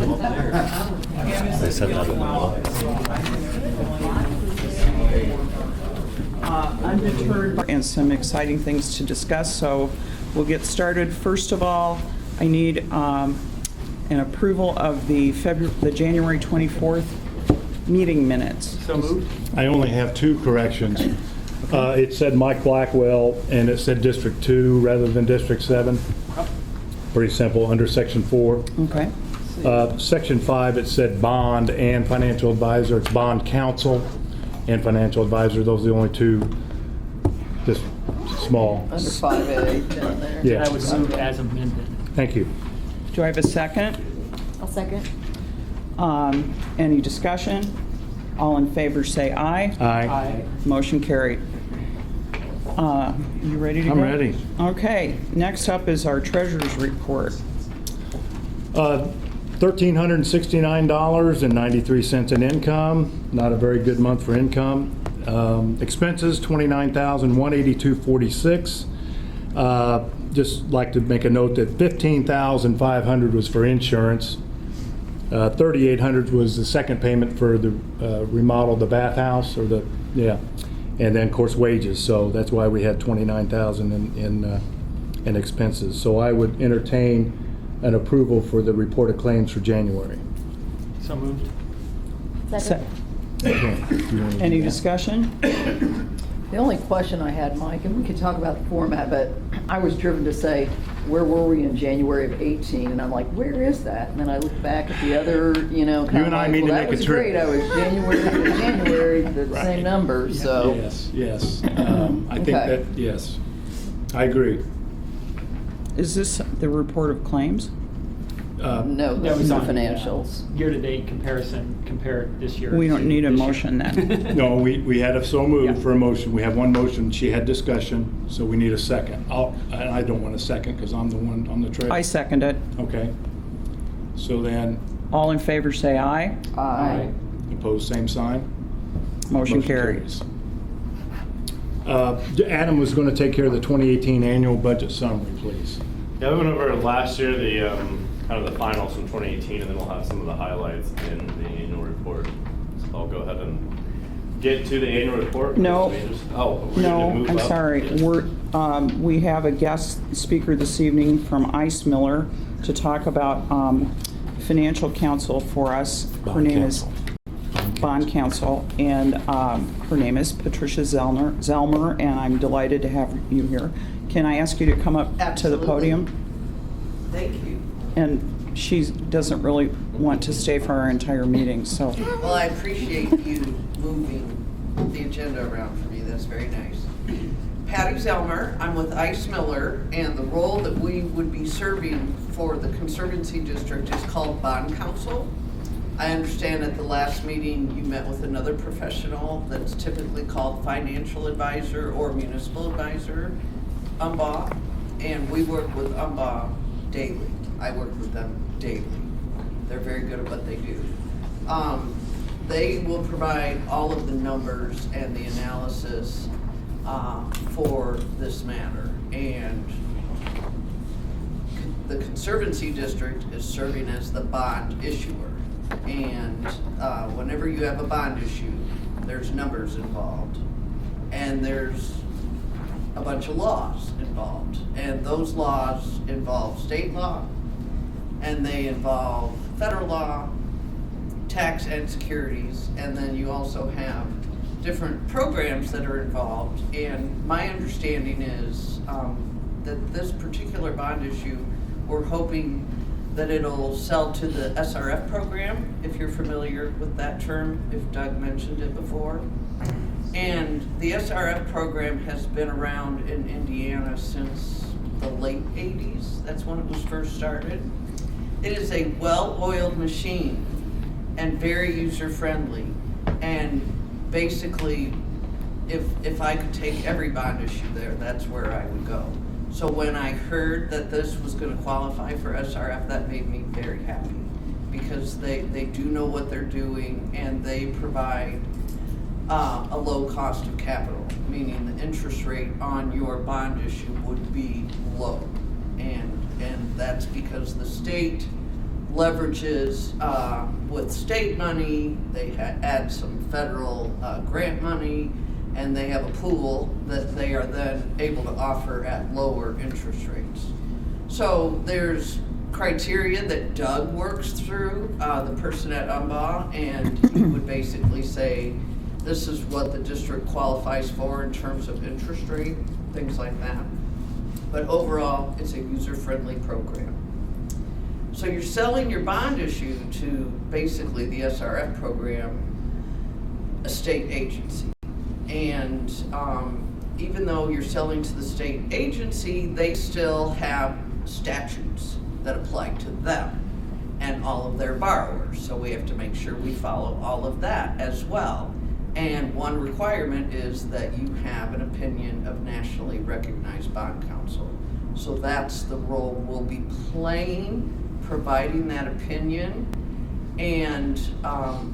They said that in the law. Undeterred and some exciting things to discuss, so we'll get started. First of all, I need an approval of the January 24th meeting minutes. So moved. I only have two corrections. It said Mike Blackwell, and it said District 2 rather than District 7. Pretty simple, under Section 4. Okay. Section 5, it said bond and financial advisor. It's bond counsel and financial advisor. Those are the only two, just small. Under 5A down there. Yeah. I would move as amended. Thank you. Do I have a second? I'll second. Any discussion? All in favor say aye. Aye. Motion carried. You ready to go? I'm ready. Okay, next up is our treasurer's report. $1,369.93 in income. Not a very good month for income. Expenses, $29,182.46. Just like to make a note that $15,500 was for insurance. $3,800 was the second payment for the remodel of the bathhouse, and then of course wages. So that's why we had $29,000 in expenses. So I would entertain an approval for the report of claims for January. So moved. Second. Any discussion? The only question I had, Mike, and we could talk about the format, but I was driven to say, where were we in January of 18? And I'm like, where is that? And then I look back at the other, kind You of and I like, need well, to that make a was trip. great. I was January to January, the same number, so. Yes. I think Okay. that, yes. I agree. Is this the report of claims? No, That those was are on financials. Year-to-date comparison, compare this year. We don't to need a this year. motion then. No, we had a so moved Yeah. for a motion. We have one motion. She had discussion, so we need a second. And I don't want a second because I'm the one on the trail. I second it. Okay. So then, All in favor say aye. Aye. opposed, same sign. Motion carries. Adam was going to take care of the 2018 annual budget summary, please. Yeah, we went over last year the kind of the finals from 2018, and then we'll have some of the highlights in the annual report. So I'll go ahead and get to the annual report. No. Oh, we're No, gonna move I'm up? sorry. Yes. We have a guest speaker this evening from Ice Miller to talk about financial counsel for us. Her name is Bond Counsel, and her name is Patricia Zellmer, and I'm delighted to have you here. Can I ask you to come up to the Absolutely. podium? Thank you. And she doesn't really want to stay for our entire meeting, so. Well, I appreciate you moving the agenda around for me. That's very nice. Patty Zellmer, I'm with Ice Miller, and the role that we would be serving for the Conservancy District is called Bond Counsel. I understand at the last meeting you met with another professional that's typically called financial advisor or municipal advisor, UMBA, and we work with UMBA daily. I work with them daily. They're very good at what they do. They will provide all of the numbers and the analysis for this matter. And the Conservancy District is serving as the bond issuer. And whenever you have a bond issue, there's numbers involved. And there's a bunch of laws involved. And those laws involve state law, and they involve federal law, tax and securities, and then you also have different programs that are involved. And my understanding is that this particular bond issue, we're hoping that it'll sell to the SRF program, if you're familiar with that term, if Doug mentioned it before. And the SRF program has been around in Indiana since the late 80s. That's when it was first started. It is a well-oiled machine and very user-friendly. And basically, if I could take every bond issue there, that's where I would go. So when I heard that this was going to qualify for SRF, that made me very happy, because they do know what they're doing, and they provide a low cost of capital, meaning the interest rate on your bond issue would be low. And that's because the state leverages with state money, they add some federal grant money, and they have a pool that they are then able to offer at lower interest rates. So there's criteria that Doug works through, the person at UMBA, and he would basically say, this is what the district qualifies for in terms of interest rate, things like that. But overall, it's a user-friendly program. So you're selling your bond issue to basically the SRF program, a state agency. And even though you're selling to the state agency, they still have statutes that apply to them and all of their borrowers. So we have to make sure we follow all of that as well. And one requirement is that you have an opinion of nationally recognized bond counsel. So that's the role we'll be playing, providing that opinion. And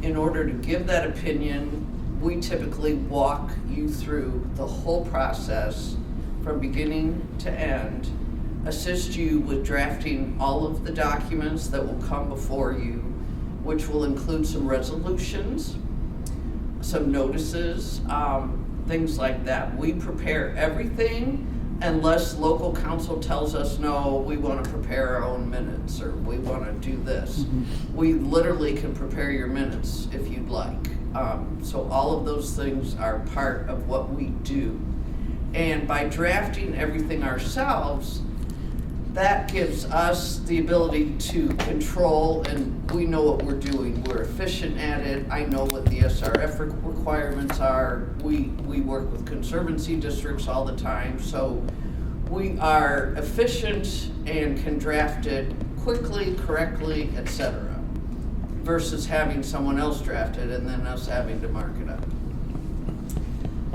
in order to give that opinion, we typically walk you through the whole process from beginning to end, assist you with drafting all of the documents that will come before you, which will include some resolutions, some notices, things like that. We prepare everything unless local council tells us, no, we want to prepare our own minutes, or we want to do this. We literally can prepare your minutes if you'd like. So all of those things are part of what we do. And by drafting everything ourselves, that gives us the ability to control, and we know what we're doing. We're efficient at it. I know what the SRF requirements are. We work with conservancy districts all the time, so we are efficient and can draft it quickly, correctly, etc., versus having someone else draft it and then us having to mark it up.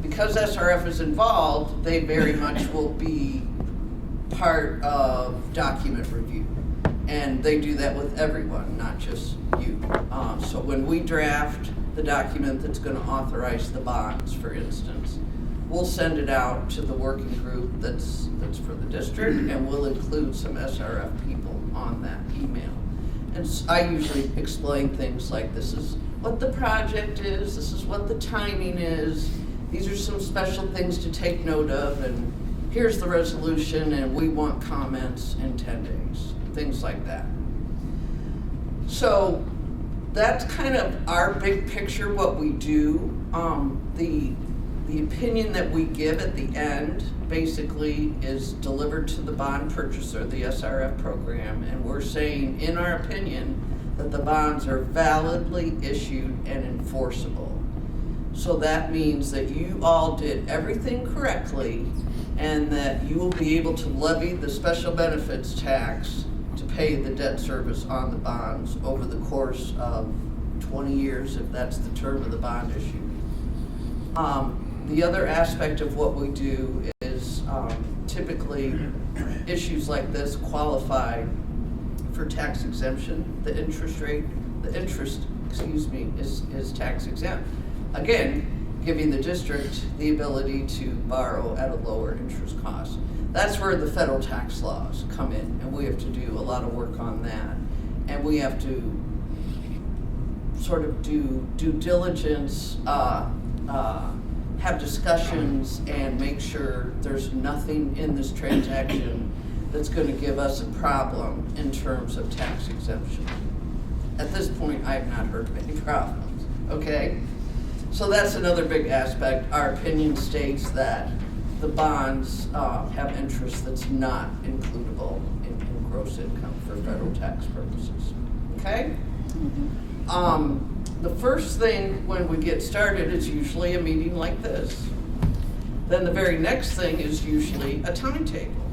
Because SRF is involved, they very much will be part of document review, and they do that with everyone, not just you. So when we draft the document that's going to authorize the bonds, for instance, we'll send it out to the working group that's for the district, and we'll include some SRF people on that email. And I usually explain things like, this is what the project is, this is what the timing is, these are some special things to take note of, and here's the resolution, and we want comments in 10 days, things like that. So that's kind of our big picture, what we do. The opinion that we give at the end basically is delivered to the bond purchaser, the SRF program, and we're saying, in our opinion, that the bonds are validly issued and enforceable. So that means that you all did everything correctly, and that you will be able to levy the special benefits tax to pay the debt service on the bonds over the course of 20 years, if that's the term of the bond issue. The other aspect of what we do is typically issues like this qualify for tax exemption. The interest, is tax exempt. Again, giving the district the ability to borrow at a lower interest cost. That's where the federal tax laws come in, and we have to do a lot of work on that. And we have to sort of do due diligence, have discussions, and make sure there's nothing in this transaction that's going to give us a problem in terms of tax exemption. At this point, I have not heard of any problems, okay? So that's another big aspect. Our opinion states that the bonds have interest that's not includable in gross income for federal tax purposes, okay? The first thing when we get started is usually a meeting like this. Then the very next thing is usually a timetable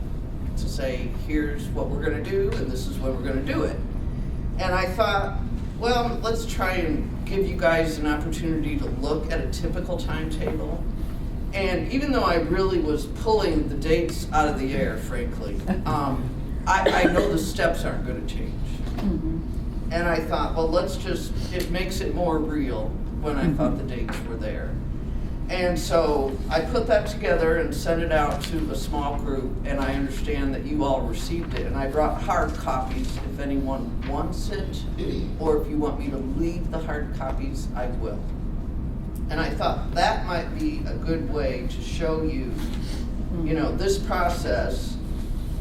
to say, here's what we're going to do, and this is when we're going to do it. And I thought, well, let's try and give you guys an opportunity to look at a typical timetable. And even though I really was pulling the dates out of the air, frankly, I know the steps aren't going to change. And I thought, well, it makes it more real when I thought the dates were there. And so I put that together and sent it out to a small group, and I understand that you all received it. And I brought hard copies if anyone wants it, or if you want me to leave the hard copies, I will. And I thought that might be a good way to show you, you know, this process.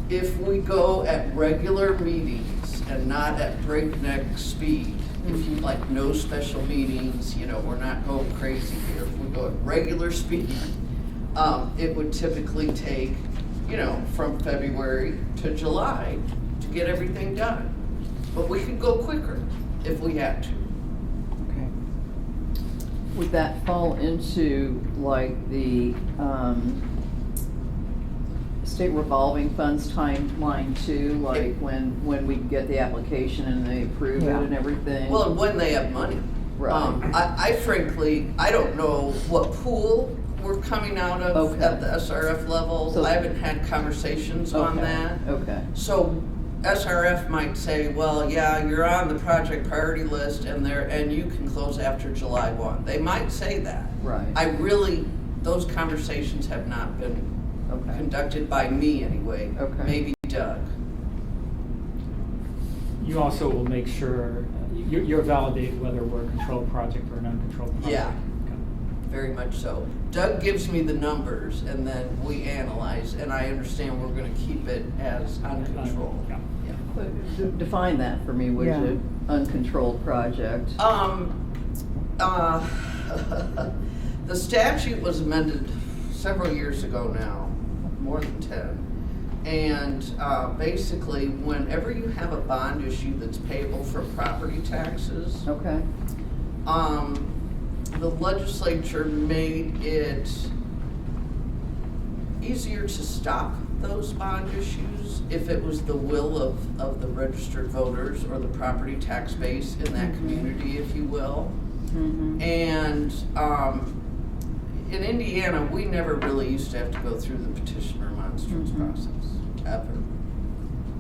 If we go at regular meetings and not at breakneck speed, if you like no special meetings, you know, we're not going crazy here. If we go at regular speed, it would typically take, you know, from February to July to get everything done. But we could go quicker if we had to. Okay. Would that fall into like the state revolving funds timeline too? Like when we get the application and they approve it Yeah. and everything? Well, and when they have money. Right. I frankly, I don't know what pool we're coming out of Okay. at the SRF level. So- I haven't had conversations on Okay, that. Okay. So SRF might say, well, yeah, you're on the project priority list and you can close after July 1. They might say that. Right. Those conversations have not been Okay. conducted by me anyway. Okay. Maybe Doug. You also will make sure, you'll validate whether we're a controlled project or an uncontrolled project. Yeah. Okay. Very much so. Doug gives me the numbers and then we analyze, and I understand we're gonna keep it as uncontrolled. Yeah. Yeah. But define that for me, which Yeah. is uncontrolled project. The statute was amended several years ago now, more than 10. And basically, whenever you have a bond issue that's payable for property taxes, Okay. the legislature made it easier to stop those bond issues if it was the will of the registered voters or the property tax base in that community, if you will. Mm-hmm. And in Indiana, we never really used to have to go through the petition remonstrance process, ever.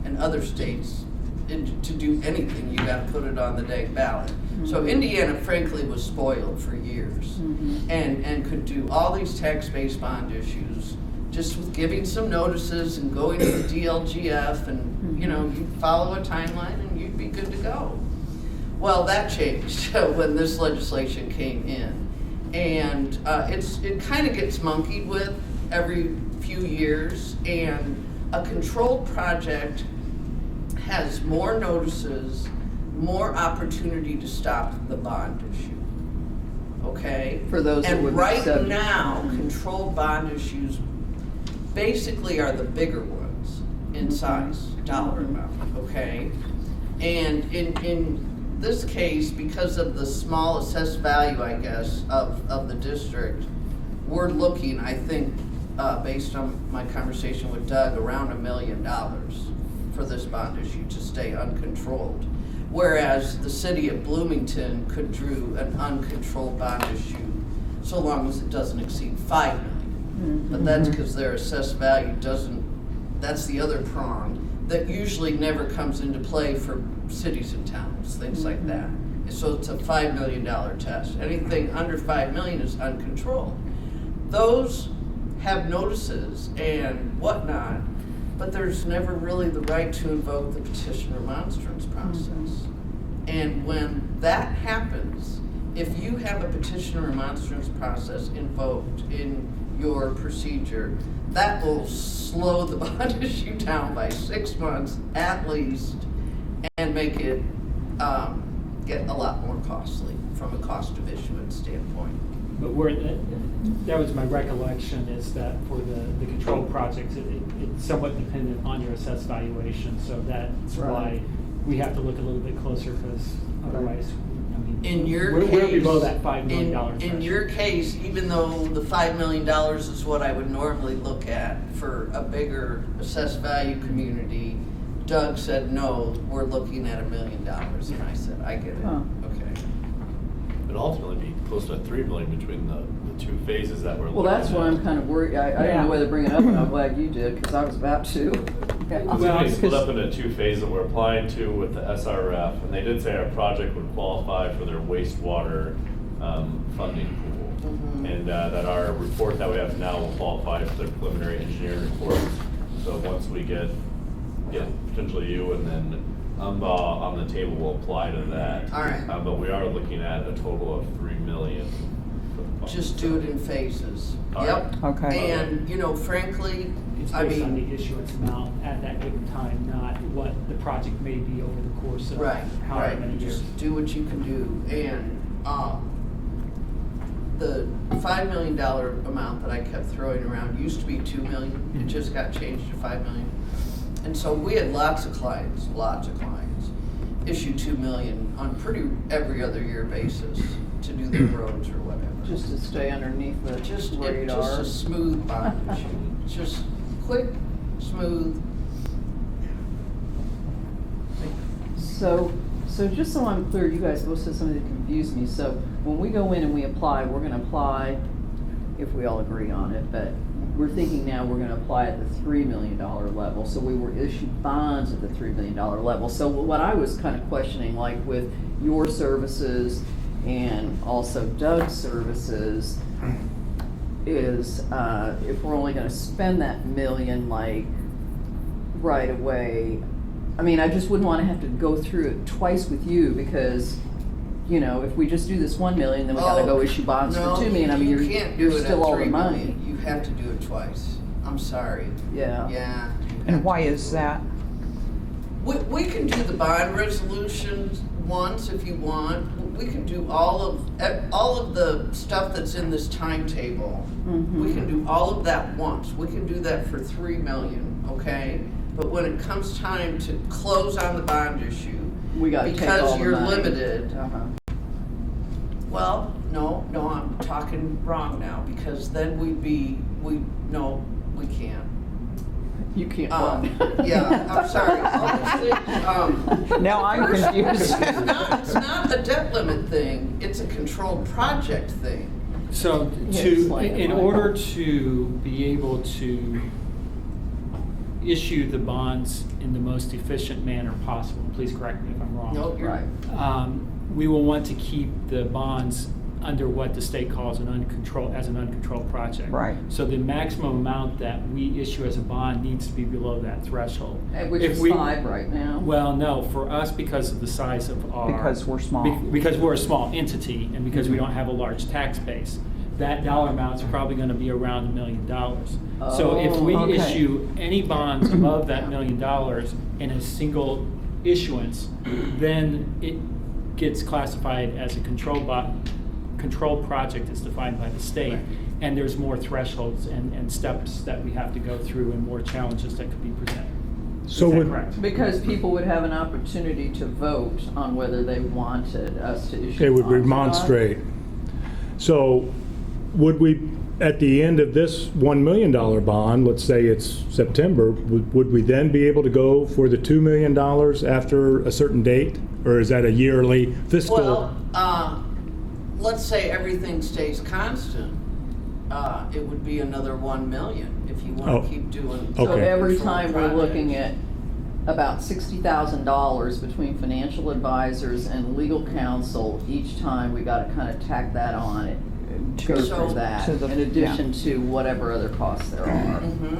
In other states, to do anything, you gotta put it on the dang ballot. So Indiana frankly was spoiled for years and could do all these tax-based bond issues just with giving some notices and going to the DLGF and, you know, you'd follow a timeline and you'd be good to go. Well, that changed when this legislation came in. And it kind of gets monkeyed with every few years, and a controlled project has more notices, more opportunity to stop the bond issue. Okay? For those that would And be right subject. now, controlled bond issues basically are the bigger ones in size, dollar amount, okay? And in this case, because of the small assessed value, I guess, of the district, we're looking, I think, based on my conversation with Doug, around $1 million for this bond issue to stay uncontrolled. Whereas the city of Bloomington could do an uncontrolled bond issue so long as it doesn't exceed $5 million. But that's because their assessed value doesn't, that's the other prong that usually never comes into play for cities and towns, things like that. So it's a $5 million test. Anything under $5 million is uncontrolled. Those have notices and whatnot, but there's never really the right to invoke the petition remonstrance process. And when that happens, if you have a petition remonstrance process invoked in your procedure, that will slow the bond issue down by 6 months at least and make it get a lot more costly from a cost of issuance standpoint. But that was my recollection, is that for the controlled projects, it's somewhat dependent on your assessed valuation, so that's Right. why we have to look a little bit closer, because otherwise, I mean, In your we're case, below that $5 million in threshold. your case, even though the $5 million is what I would normally look at for a bigger assessed value community, Doug said, no, we're looking at $1 million. And I said, I get it. Huh. Okay. It'd ultimately be close to $3 million between the two phases that we're looking Well, at. that's why I'm kind of worried. I didn't Yeah. know whether to bring it up, and I'm glad you did, because I was about to. It's Well, gonna be split because- up into two phases that we're applying to with the SRF, and they did say our project would qualify for their wastewater funding pool. Mhm. And that our report that we have now will qualify for the preliminary engineering report. So once we get potentially you and then on the table, we'll apply to that. All right. But we are looking at a total of 3 million. for the fund. Just do it in phases. All Yep. right. Okay. And, you know, frankly, It's I based on mean, the issuance amount at that given time, not what the project may be over the course of right, however many right, years. just do what you can do. And, the $5 million amount that I kept throwing around used to be 2 million. It just got changed to 5 million. And so we had lots of clients, issue 2 million on pretty every other year basis to do their roads or whatever. Just to stay underneath the Just radar. a smooth bond issue. Just quick, smooth. So just so I'm clear, you guys both said something that confused me. So when we go in and we apply, we're gonna apply if we all agree on it, but we're thinking now we're gonna apply at the $3 million level. So we were issued bonds at the $3 million level. So what I was kind of questioning, like with your services and also Doug's services, is if we're only gonna spend that million like right away, I mean, I just wouldn't wanna have to go through it twice with you because, you know, if we just do this 1 million, then we gotta go issue bonds for 2 million. I mean, you can't do you're it at still all the 3 money. million. You have to do it twice. I'm sorry. Yeah. Yeah. you have And why to is do it. that? We can do the bond resolutions once if you want. We can do all of the stuff that's in this timetable. Mhm. We can do all of that once. We can do that for 3 million, okay? But when it comes time to close on the bond issue, We gotta take because all the you're money. limited. Uh-huh. Well, no, I'm talking wrong now, because then we can't. You can't. Yeah, I'm sorry. Honestly, Now I'm confused. It's not a debt limit thing, it's a controlled project thing. So Yeah, to, explain it, in Michael. order to be able to issue the bonds in the most efficient manner possible, please correct me if I'm wrong. No, you're Right. We will want to keep the bonds under what the state calls an uncontrolled project. Right. So the maximum amount that we issue as a bond needs to be below that threshold. Which If is we- 5 right now. Well, no, for us, because of the size of our. Because we're small. Because we're a small entity and because we don't have a large tax base, that dollar amount is probably gonna be around $1 million. So if we Oh, okay. issue any bonds above that $1 million in a single issuance, then it gets classified as a controlled project as defined by the state. And there's more thresholds and steps that we have to go through and more challenges that could be presented. So Is that would, correct? Because people would have an opportunity to vote on whether they wanted us to issue. they would bonds or not. remonstrate. So would we, at the end of this $1 million bond, let's say it's September, would we then be able to go for the $2 million after a certain date? Or is that a yearly fiscal? Well, let's say everything stays constant, it would be another 1 million if you Oh. wanna keep doing. So Okay. every controlled time we're looking projects. at about $60,000 between financial advisors and legal counsel, each time we gotta kind of tack that on it, go So- through that, to the- in addition to whatever other costs there are. Mhm.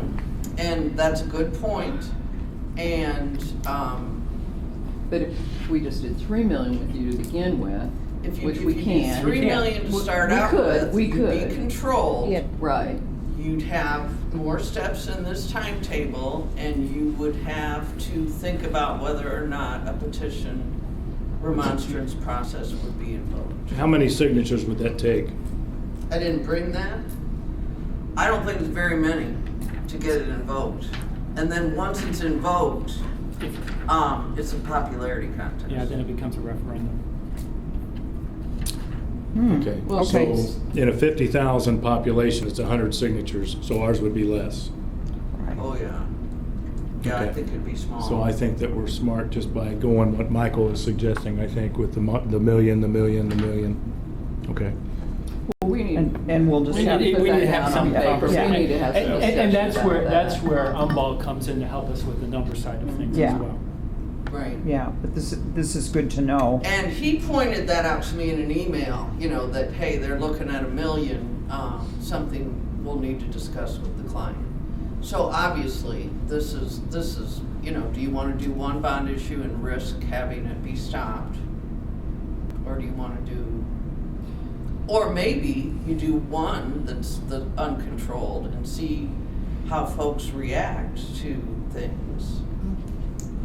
And that's a good point. And, But if we just did 3 million with you to begin with, if you, which if we you can. do 3 million to start We out could, with, we you'd could. be controlled. Right, You'd have more steps in this timetable, and you would have to think about whether or not a petition remonstrance process would be invoked. How many signatures would that take? I didn't bring that. I don't think it's very many to get it invoked. And then once it's invoked, it's a popularity contest. Yeah, then it becomes a referendum. Okay, Well, so okay. in a 50,000 population, it's 100 signatures, so ours would be less. Right. Oh, yeah. Yeah, I Okay. think it'd be small. So I think that we're smart just by going what Michael is suggesting, I think, with the million. Okay. well, we need. And we'll just We have, need put that to have down some on paper. conversation. We need to have some And that's discussion where, about that's that. where Umball comes in to help us with the number side of things Yeah. as well. Right. Yeah, but this is good to know. And he pointed that out to me in an email, you know, that, hey, they're looking at $1 million, something we'll need to discuss with the client. So obviously, this is, you know, do you want to do one bond issue and risk having it be stopped? Or do you want to do, or maybe you do one that's the uncontrolled and see how folks react to things.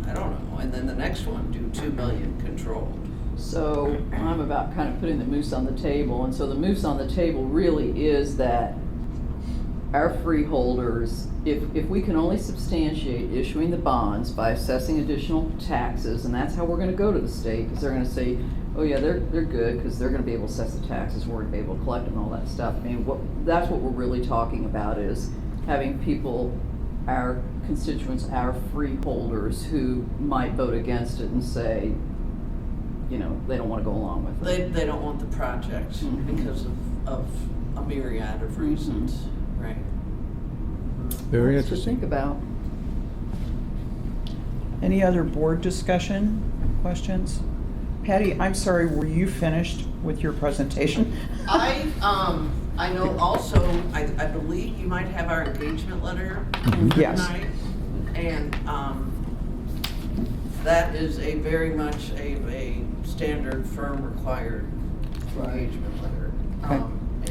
I don't know, and then the next one, do 2 million controlled. So I'm about kind of putting the moose on the table, and so the moose on the table really is that our freeholders, if we can only substantiate issuing the bonds by assessing additional taxes, and that's how we're gonna go to the state, because they're gonna say, oh yeah, they're good, because they're gonna be able to assess the taxes, we're gonna be able to collect them and all that stuff. I mean, that's what we're really talking about, is having people, our constituents, our freeholders, who might vote against it and say, you know, they don't wanna go along with it. They don't want the project Mhm. because of a myriad of reasons, right? Very Lots to interesting. think about. Any other board discussion, questions? Patty, I'm sorry, were you finished with your presentation? I know also, I believe you might have our engagement letter Yes. tonight. And, that is a very much a standard firm required engagement letter. Okay.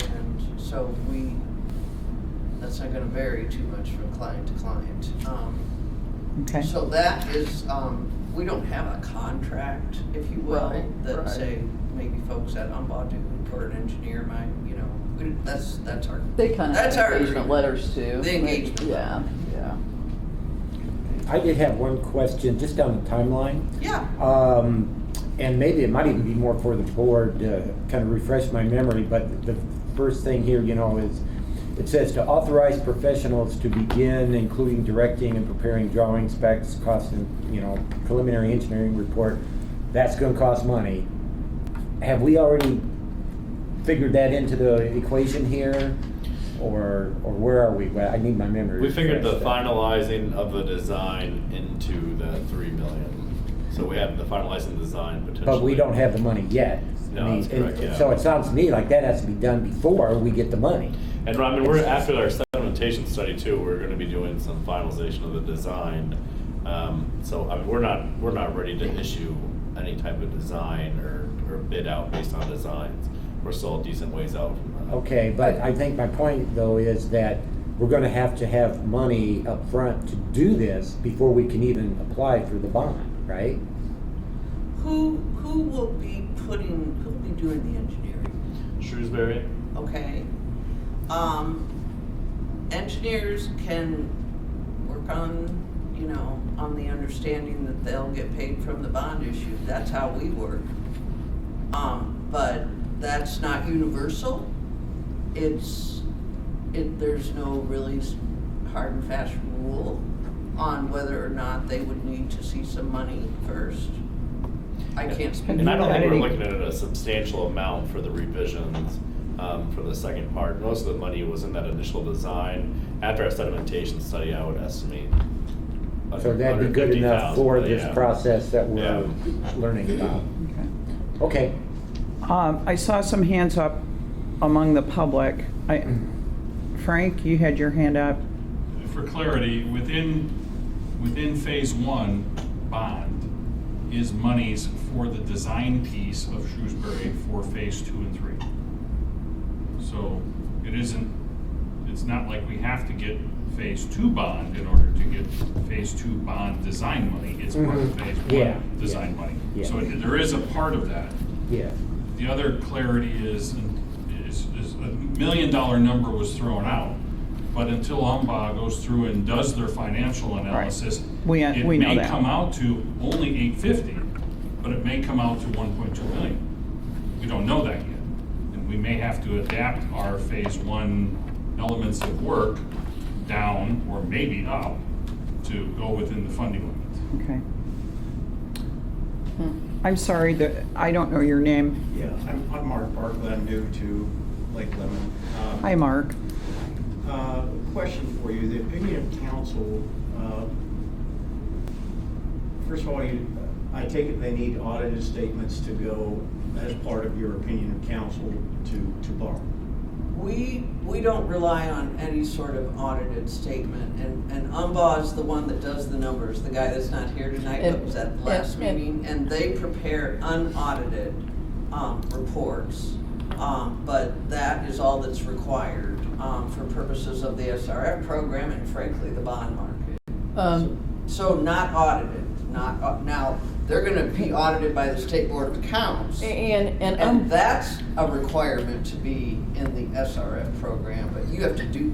And so that's not gonna vary too much from client to client. Okay, So that is, we don't have a contract, if you will, Right, that right. say maybe folks at Umbau do, or an engineer might, you know, that's our. They kind of That's have our engagement agreement. letters too. The engagement Yeah, yeah. I did have one question, just on the timeline. Yeah, And maybe it might even be more for the board to kind of refresh my memory, but the first thing here, you know, is it says to authorize professionals to begin including directing and preparing drawings, specs, cost, and, you know, preliminary engineering report. That's gonna cost money. Have we already figured that into the equation here? Or where are we? Well, I need my memory. We figured the refreshed. finalizing of the design into the 3 million. So we have the finalizing design potentially. But we don't have the money yet. No, I mean, that's correct, yeah. So it sounds to me like that has to be done before we get the money. And I mean, we're, after our sedimentation study too, we're gonna be doing some finalization of the design. So, I mean, we're not ready to issue any type of design or bid out based on designs. We're still a decent ways out from that. Okay, but I think my point though is that we're gonna have to have money up front to do this before we can even apply for the bond, right? who will be doing the engineering, Shrewsbury? okay? Engineers can work on, you know, on the understanding that they'll get paid from the bond issue, that's how we work. But that's not universal. There's no really hard and fast rule on whether or not they would need to see some money first. I can't speak. And I don't think we're Any- looking at a substantial amount for the revisions, for the second part. Most of the money was in that initial design. After our sedimentation study, I would estimate. So that'd be good enough 150,000, for but this yeah. process that we're Yeah. learning about. okay. Okay. I saw some hands up among the public. Frank, you had your hand up. For clarity, within phase one bond is monies for the design piece of Shrewsbury for phase 2 and 3. So it's not like we have to get phase 2 bond in order to get phase 2 bond design money. It's part of phase 1 Yeah, design yeah, money. yeah. So there is a part of that. Yeah. The other clarity is $1 million number was thrown out, but until Umbau goes through and does their financial analysis, We know it may that. come out to only 850, but it may come out to 1.2 million. We don't know that yet. And we may have to adapt our phase 1 elements of work down or maybe up to go within the funding limits. Okay. I'm sorry that I don't know your name. Yeah, I'm Mark Barkley. I'm new to Lake Lemon. Hi, Mark. Question for you. The opinion of council First of all, I take it they need audited statements to go as part of your opinion of counsel to borrow. We don't rely on any sort of audited statement, and UMBA is the one that does the numbers, the guy that's not here tonight, but was at the last meeting, and they prepare unaudited reports. But that is all that's required for purposes of the SRF program and frankly, the bond market. So not audited, now, they're gonna be audited by the State Board of Accounts. And that's a requirement to be in the SRF program, but you have to do,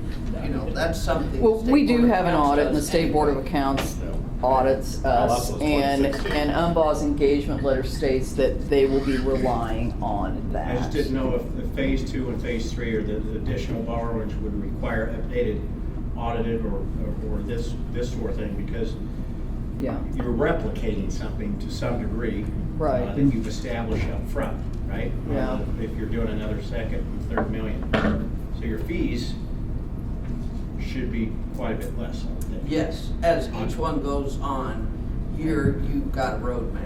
that's something. Well, the State we do Board of have an Accounts audit, and the does State Board of anyway. Accounts No. audits Well, us, that's and 2016. UMBA's engagement letter states that they will be relying on that. I just didn't know if the phase 2 and phase 3 or the additional borrowings would require updated, audited, or this sort of thing, because Yeah, you're replicating something to some degree. Right. That you've established up front, right? Yeah. If you're doing another second and third million. So your fees should be quite a bit less, I would think. Yes, as each one goes on, you've got a roadmap.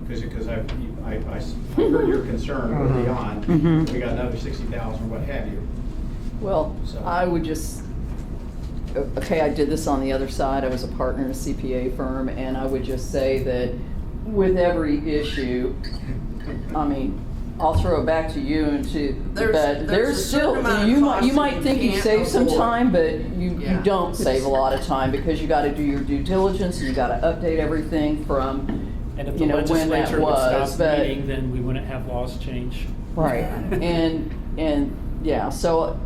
Because I heard your concern early on. We got another 60,000, what have you. well, So- I would just, okay, I did this on the other side, I was a partner in a CPA firm, and I would just say that with every issue, I mean, I'll throw it back to you and to, There's but a there's still, certain amount of you costs might that think you can't save some avoid. time, but you Yeah. don't save a lot of time, because you gotta do your due diligence, and you gotta update everything from, And if the you know, when that legislature would was, stop but. meeting, then we wouldn't have laws change. Right, and, yeah, so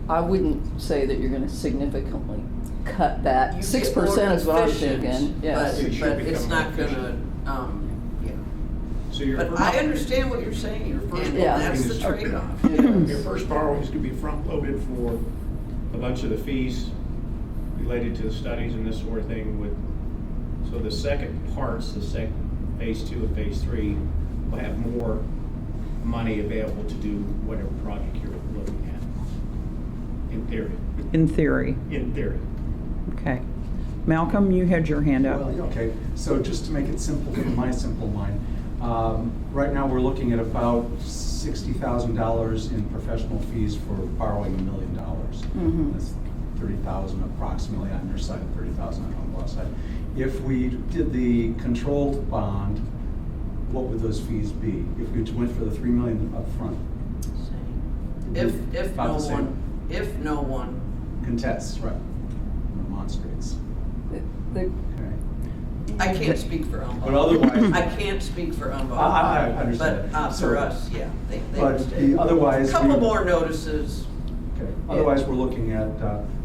I wouldn't say that you're gonna significantly cut that. You 6% get is what I'm more efficient, thinking, yes. It should But it's become not more gonna, yeah. So your But I understand what you're saying, and Yeah. that's the trade-off. Your first borrowings could be front-loaded for a bunch of the fees related to the studies and this sort of thing with, so the second parts, the second phase 2 and phase 3 will have more money available to do whatever project you're looking at. In theory. In theory. In theory. Okay. Malcolm, you had your hand up. Well, okay, so just to make it simple for my simple mind, right now we're looking at about $60,000 in professional fees for borrowing $1 million. Mhm. That's 30,000 approximately on your side, 30,000 on the left side. If we did the controlled bond, what would those fees be? If we went for the $3 million upfront? If About the same. no one Contests, right, demonstrates. The- Okay. I can't speak for UMBA. But otherwise- I can't speak for UMBA. I understand. But for So- us, yeah, they But understand. otherwise. Couple we- more notices. Okay, otherwise, we're looking at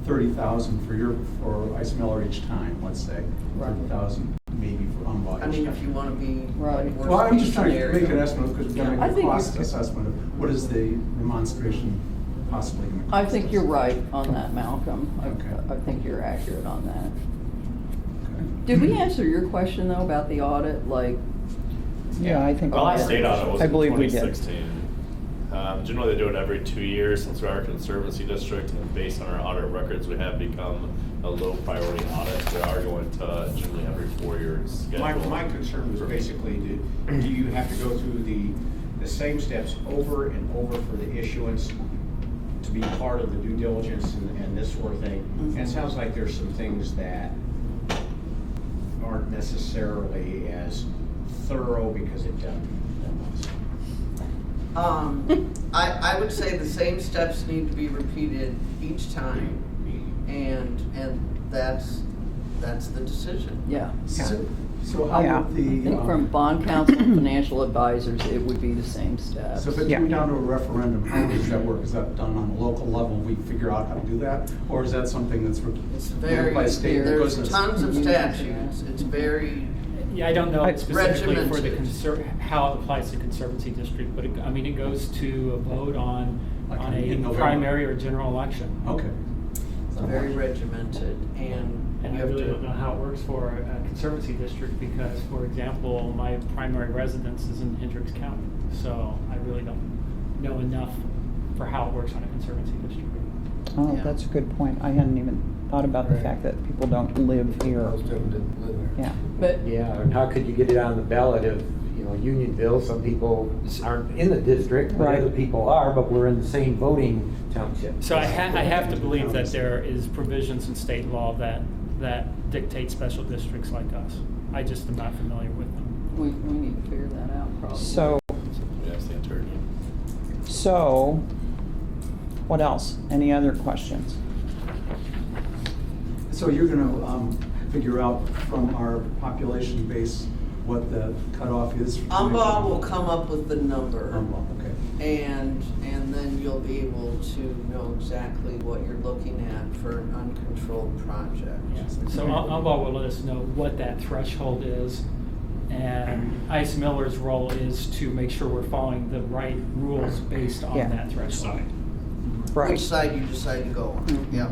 30,000 for Ice Miller each time, let's say. Right. 30,000 maybe for Umbach I each mean, time. if you wanna be Right. worst Well, I'm just case trying to scenario. make an estimate, because we're Yeah. gonna I make a think cost you- assessment of what is the demonstration possibly gonna cost I think us. you're right on that, Malcolm. Okay. I think you're accurate on that. Okay. Did we answer your question, though, about the audit, like, Yeah, I think. The last state audit was I in believe we did. 2016. Generally, they do it every 2 years. Since we are a conservancy district, and based on our audit records, we have become a low priority audit. We are going to generally every 4 years. My concern was basically, do you have to go through the same steps over and over for the issuance to be part of the due diligence and this sort of thing? And it sounds like there's some things that aren't necessarily as thorough because it doesn't. I would say the same steps need to be repeated each time, and that's the decision. yeah. So how Yeah. would I the, think from bond counsel and financial advisors, it would be the same steps. so if it Yeah. came down to a referendum, how does that work? Is that done on the local level, we figure out how to do that? Or is that something that's It's handled very, by state there's business? tons of statutes, it's very, Yeah, I don't know I- specifically for the Regimented. how it applies to Conservancy District, but I mean, it goes to a vote on Like a in November. primary or general election. Okay. it's very regimented, and And you I have really don't know to, how it works for a Conservancy District because, for example, my primary residence is in Hendricks County. So I really don't know enough for how it works on a Conservancy District. Oh, Yeah. that's a good point. I hadn't even thought about the fact that people don't live here. Most of them didn't live there. Yeah. But Yeah, and how could you get it on the ballot if, you know, Unionville, some people aren't in the district, but Right. other people are, but we're in the same voting township. So I have to believe that there is provisions in state law that dictate special districts like us. I just am not familiar with them. we need to figure that out probably. So, Yes, the attorney. so, what else? Any other questions? So you're gonna figure out from our population base what the cutoff is? for UMBA will come up with the number. Okay. And then you'll be able to know exactly what you're looking at for an uncontrolled project. So UMBA will let us know what that threshold is, and ICE Miller's role is to make sure we're following the right rules based on Yeah. that threshold. Right. Which side you decide to go on, yeah.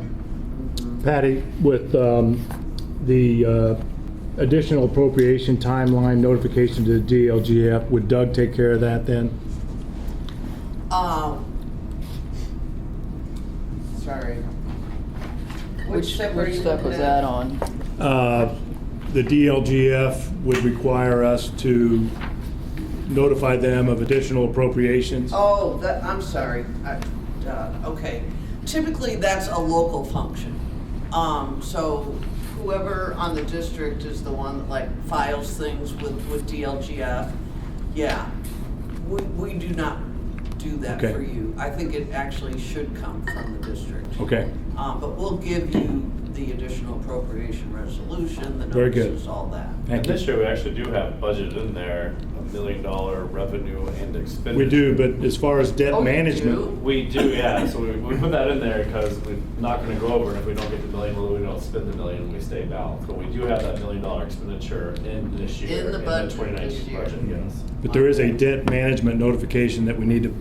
Patty, with the additional appropriation timeline notification to the DLGF, would Doug take care of that then? Sorry. Which step are you step was looking at? that on? The DLGF would require us to notify them of additional appropriations. Oh, that, I'm sorry. Okay. Typically, that's a local function. So whoever on the district is the one that like files things with DLGF, yeah. We do not do that Okay. for you. I think it actually should come from the district. Okay, But we'll give you the additional appropriation resolution, the Very good. notices, all that. And thank this you. year, we actually do have budgeted in there $1 million revenue and expenditure. We do, but as far as debt Oh, you management, do? We do, yeah, so we put that in there because we're not gonna go over, and if we don't get the $1 million, well, we don't spend the $1 million, we stay balanced. But we do have that $1 million expenditure in this year. In the budget this 2019 year. budget, yes. but there is a debt management notification that we need to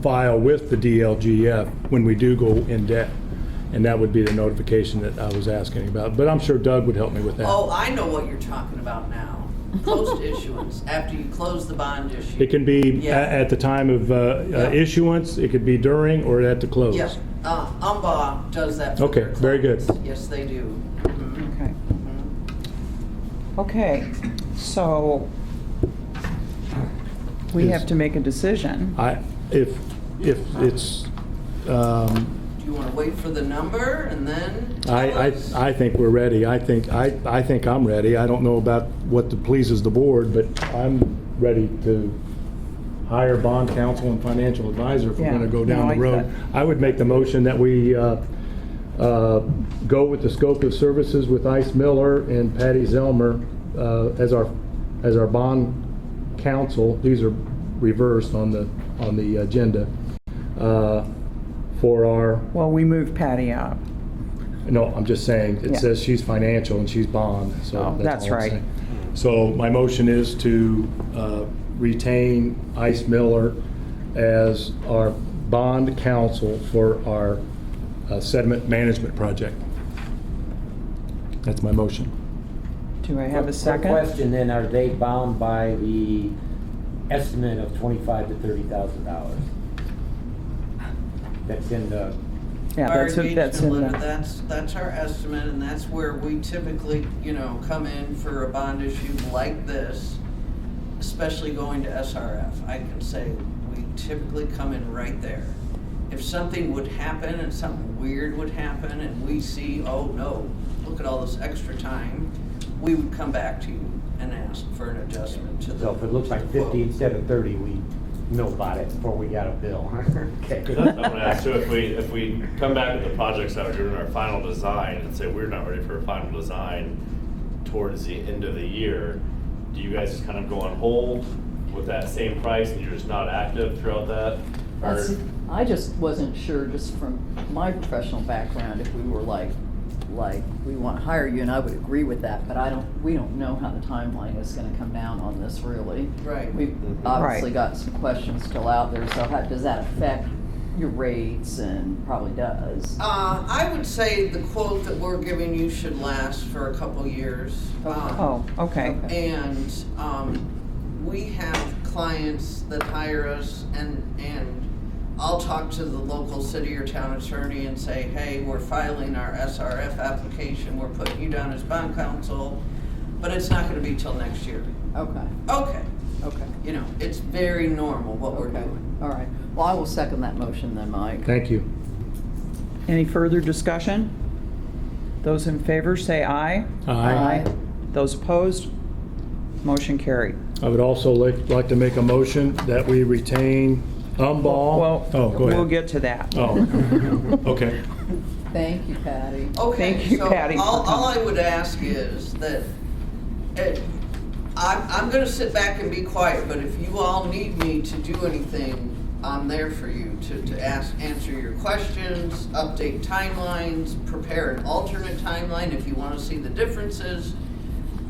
file with the DLGF when we do go in debt. And that would be the notification that I was asking about. But I'm sure Doug would help me with that. Oh, I know what you're talking about now. Post issuance, after you close the bond issue. It can be Yeah. at the time of Yeah. issuance, it could be during, or at the close. Yeah, UMBA does that for Okay, their very good. clients. Yes, they do. Okay. Okay, so we have to make a decision. If it's, Do you want to wait for the number and then tell us? I think we're ready. I think I'm ready. I don't know about what pleases the board, but I'm ready to hire bond counsel and financial advisor if we're Yeah, gonna go no, down the road. I would make the motion that we go with the scope of services with Ice Miller and Patty Zelmer as our bond counsel. These are reversed on the agenda for our. Well, we moved Patty up. No, I'm just saying, it Yeah. says she's financial and she's bond, so Oh, that's that's all I'm right. saying. So my motion is to retain Ice Miller as our bond counsel for our sediment management project. That's my motion. Do I have a Quick second? question then, are they bound by the estimate of $25,000 to $30,000? That's in the, Yeah, Our that's in engagement letter, the, that's our estimate, and that's where we typically, come in for a bond issue like this, especially going to SRF. I can say we typically come in right there. If something would happen and something weird would happen and we see, oh no, look at all this extra time, we would come back to you and ask for an adjustment to the. so if it looks like to the quote. 50 instead of 30, we know about it before we got a bill. Okay. I'm gonna ask you, if we come back with the projects that are doing our final design and say we're not ready for a final design towards the end of the year, do you guys just kind of go on hold with that same price and you're just not active throughout that? Or, I just wasn't sure, just from my professional background, if we were like, we want to hire you, and I would agree with that, but we don't know how the timeline is gonna come down on this, really. Right. We've obviously got some questions still out there, so how, does that affect your rates? And probably does. I would say the quote that we're giving you should last for a couple years. oh, okay. And we have clients that hire us, and I'll talk to the local city or town attorney and say, hey, we're filing our SRF application, we're putting you down as bond counsel, but it's not gonna be till next year. Okay, Okay, okay. you know, it's very normal what we're Okay, doing. all right. Well, I will second that motion then, Mike. Thank you. Any further discussion? Those in favor say aye. Aye. Those opposed? Motion carried. I would also like to make a motion that we retain Umball. Well, Oh, go ahead. we'll get to that. Oh, okay. Thank you, Patty. Okay, Thank you, so Patty, for all I coming. would ask is that, I'm gonna sit back and be quiet, but if you all need me to do anything, I'm there for you to answer your questions, update timelines, prepare an alternate timeline if you wanna see the differences.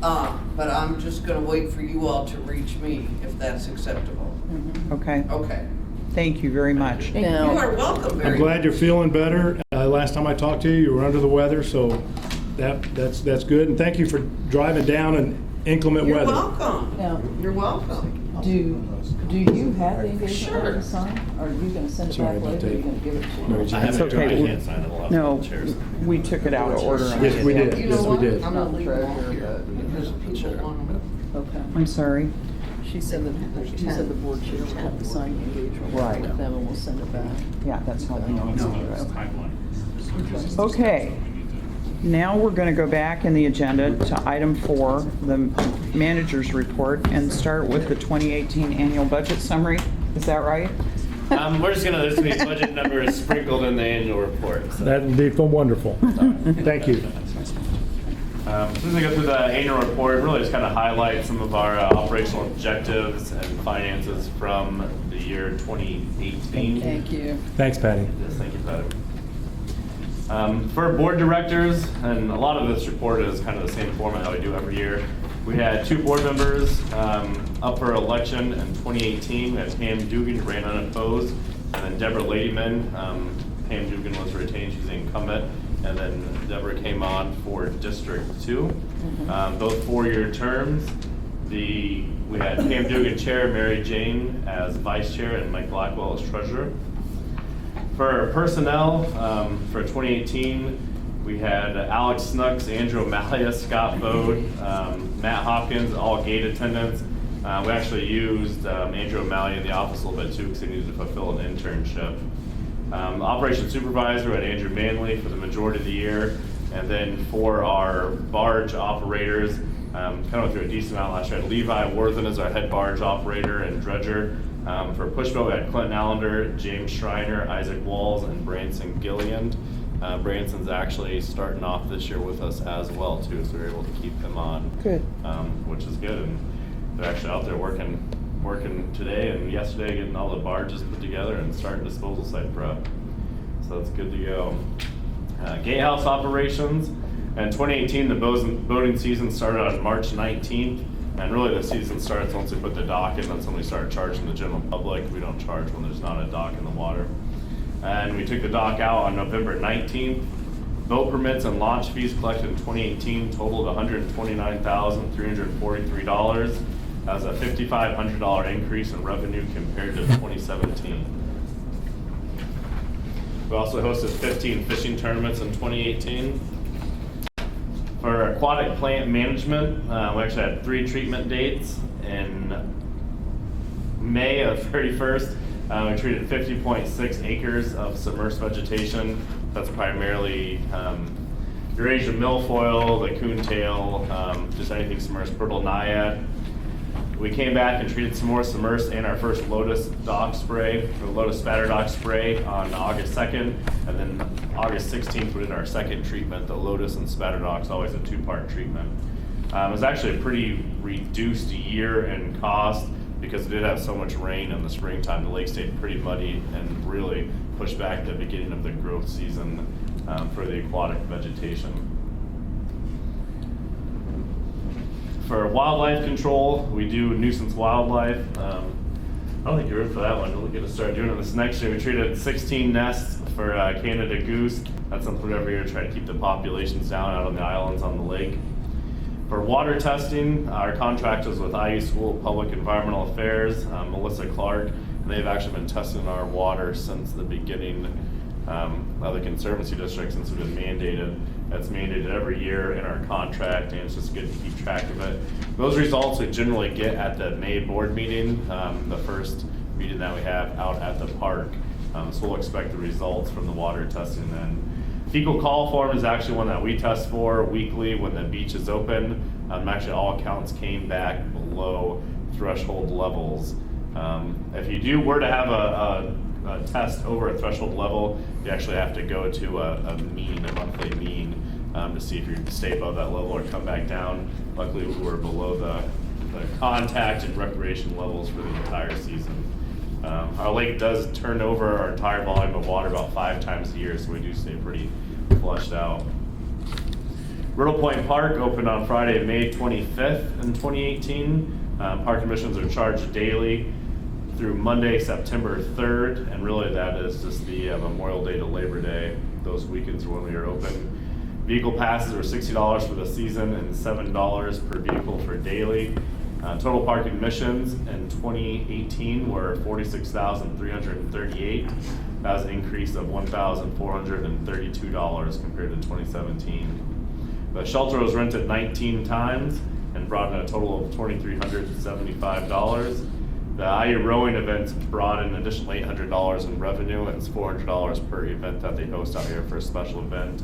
But I'm just gonna wait for you all to reach me if that's acceptable. Okay, Okay. thank you very much. You Now, are welcome very I'm glad you're feeling better. Last time I talked to you, you were under the weather, so that's good. And thank you for driving down in inclement You're weather. welcome. Now, You're welcome. do you have the engagement Sure. letter to sign? Or are you gonna send it Sorry back about later, or are you that. gonna give it to No, me? it's I haven't, okay. I can't sign it, I'll have No, the chairs. we took it out of order. Yes, we did. You Yes, know we what? did. I'm Not gonna leave the them all treasurer, here because people want them. Okay. I'm sorry. She said the board chair will have to sign the engagement Right. with them and we'll send it back. Yeah, that's how we know it's No, good. it's timeline. Okay. Now we're going to go back in the agenda to item 4, the manager's report, and start with the 2018 annual budget summary. Is that right? We're just there's gonna be budget numbers sprinkled in the annual report, so. That would be wonderful. Thank you. As soon as I go through the annual report, really just kind of highlight some of our operational objectives and finances from the year 2018. Thank you. Thanks, Patty. Yes, thank you, Patty. For board directors, and a lot of this report is kind of the same format that we do every year. We had 2 board members up for election in 2018. We had Pam Dugan, who ran unopposed, and then Deborah Ladyman. Pam Dugan was retained, she's the incumbent, and then Deborah came on for District 2. Both 4-year terms. We had Pam Dugan chair, Mary Jane as vice chair, and Mike Blackwell as treasurer. For personnel, for 2018, we had Alex Snooks, Andrew Amalia, Scott Bode, Matt Hopkins, all gate attendants. We actually used Andrew Amalia in the office a little bit too because he needed to fulfill an internship. Operations supervisor, we had Andrew Manley for the majority of the year. And then for our barge operators, kind of went through a decent amount last year. I had Levi Worthen as our head barge operator and dredger. For pushboat, we had Clinton Allender, James Schreiner, Isaac Walls, and Branson Gilliand. Branson's actually starting off this year with us as well too, so we were able to keep him on. Good. Which is good, and they're actually out there working today and yesterday, getting all the barges put together and starting disposal site prep. So that's good to go. Gatehouse operations. In 2018, the boating season started on March 19th. And really the season starts once we put the dock in, that's when we start charging the general public. We don't charge when there's not a dock in the water. And we took the dock out on November 19th. Boat permits and launch fees collected in 2018 totaled $129,343. That was a $5,500 increase in revenue compared to 2017. We also hosted 15 fishing tournaments in 2018. For aquatic plant management, we actually had 3 treatment dates. In May of 31st, we treated 50.6 acres of submerged vegetation. That's primarily Eurasian milfoil, the coontail, just anything submerged, purple naiad. We came back and treated some more submerged and our first lotus dock spray, or lotus spatter dock spray on August 2nd. And then August 16th, we did our second treatment. The lotus and spatter dock's always a 2-part treatment. It was actually a pretty reduced year in cost because it did have so much rain in the springtime. The lake stayed pretty muddy and really pushed back the beginning of the growth season for the aquatic vegetation. For wildlife control, we do nuisance wildlife. I don't think you're in for that one. We'll get to start doing it this next year. We treated 16 nests for Canada goose. That's something we do every year to try to keep the populations down out on the islands on the lake. For water testing, our contract was with IU School of Public Environmental Affairs, Melissa Clark, and they've actually been testing our water since the beginning of the Conservancy District, since we've been mandated. That's mandated every year in our contract, and it's just good to keep track of it. Those results we generally get at the May board meeting, the first meeting that we have out at the park. So we'll expect the results from the water testing then. Fecal coliform is actually one that we test for weekly when the beach is open. Actually, all accounts came back below threshold levels. If you were to have a test over a threshold level, you actually have to go to a monthly mean, to see if you stay above that level or come back down. Luckily, we were below the contact and recreation levels for the entire season. Our lake does turn over our entire volume of water about 5 times a year, so we do stay pretty flushed out. Riddle Point Park opened on Friday, May 25th in 2018. Park admissions are charged daily through Monday, September 3rd, and really that is just the Memorial Day to Labor Day. Those weekends are when we are open. Vehicle passes are $60 for the season and $7 per vehicle for daily. Total park admissions in 2018 were 46,338. That was an increase of $1,432 compared to 2017. The shelter was rented 19 times and brought in a total of $2,375. The IU rowing events brought in an additional $800 in revenue, and it's $400 per event that they host out here for a special event.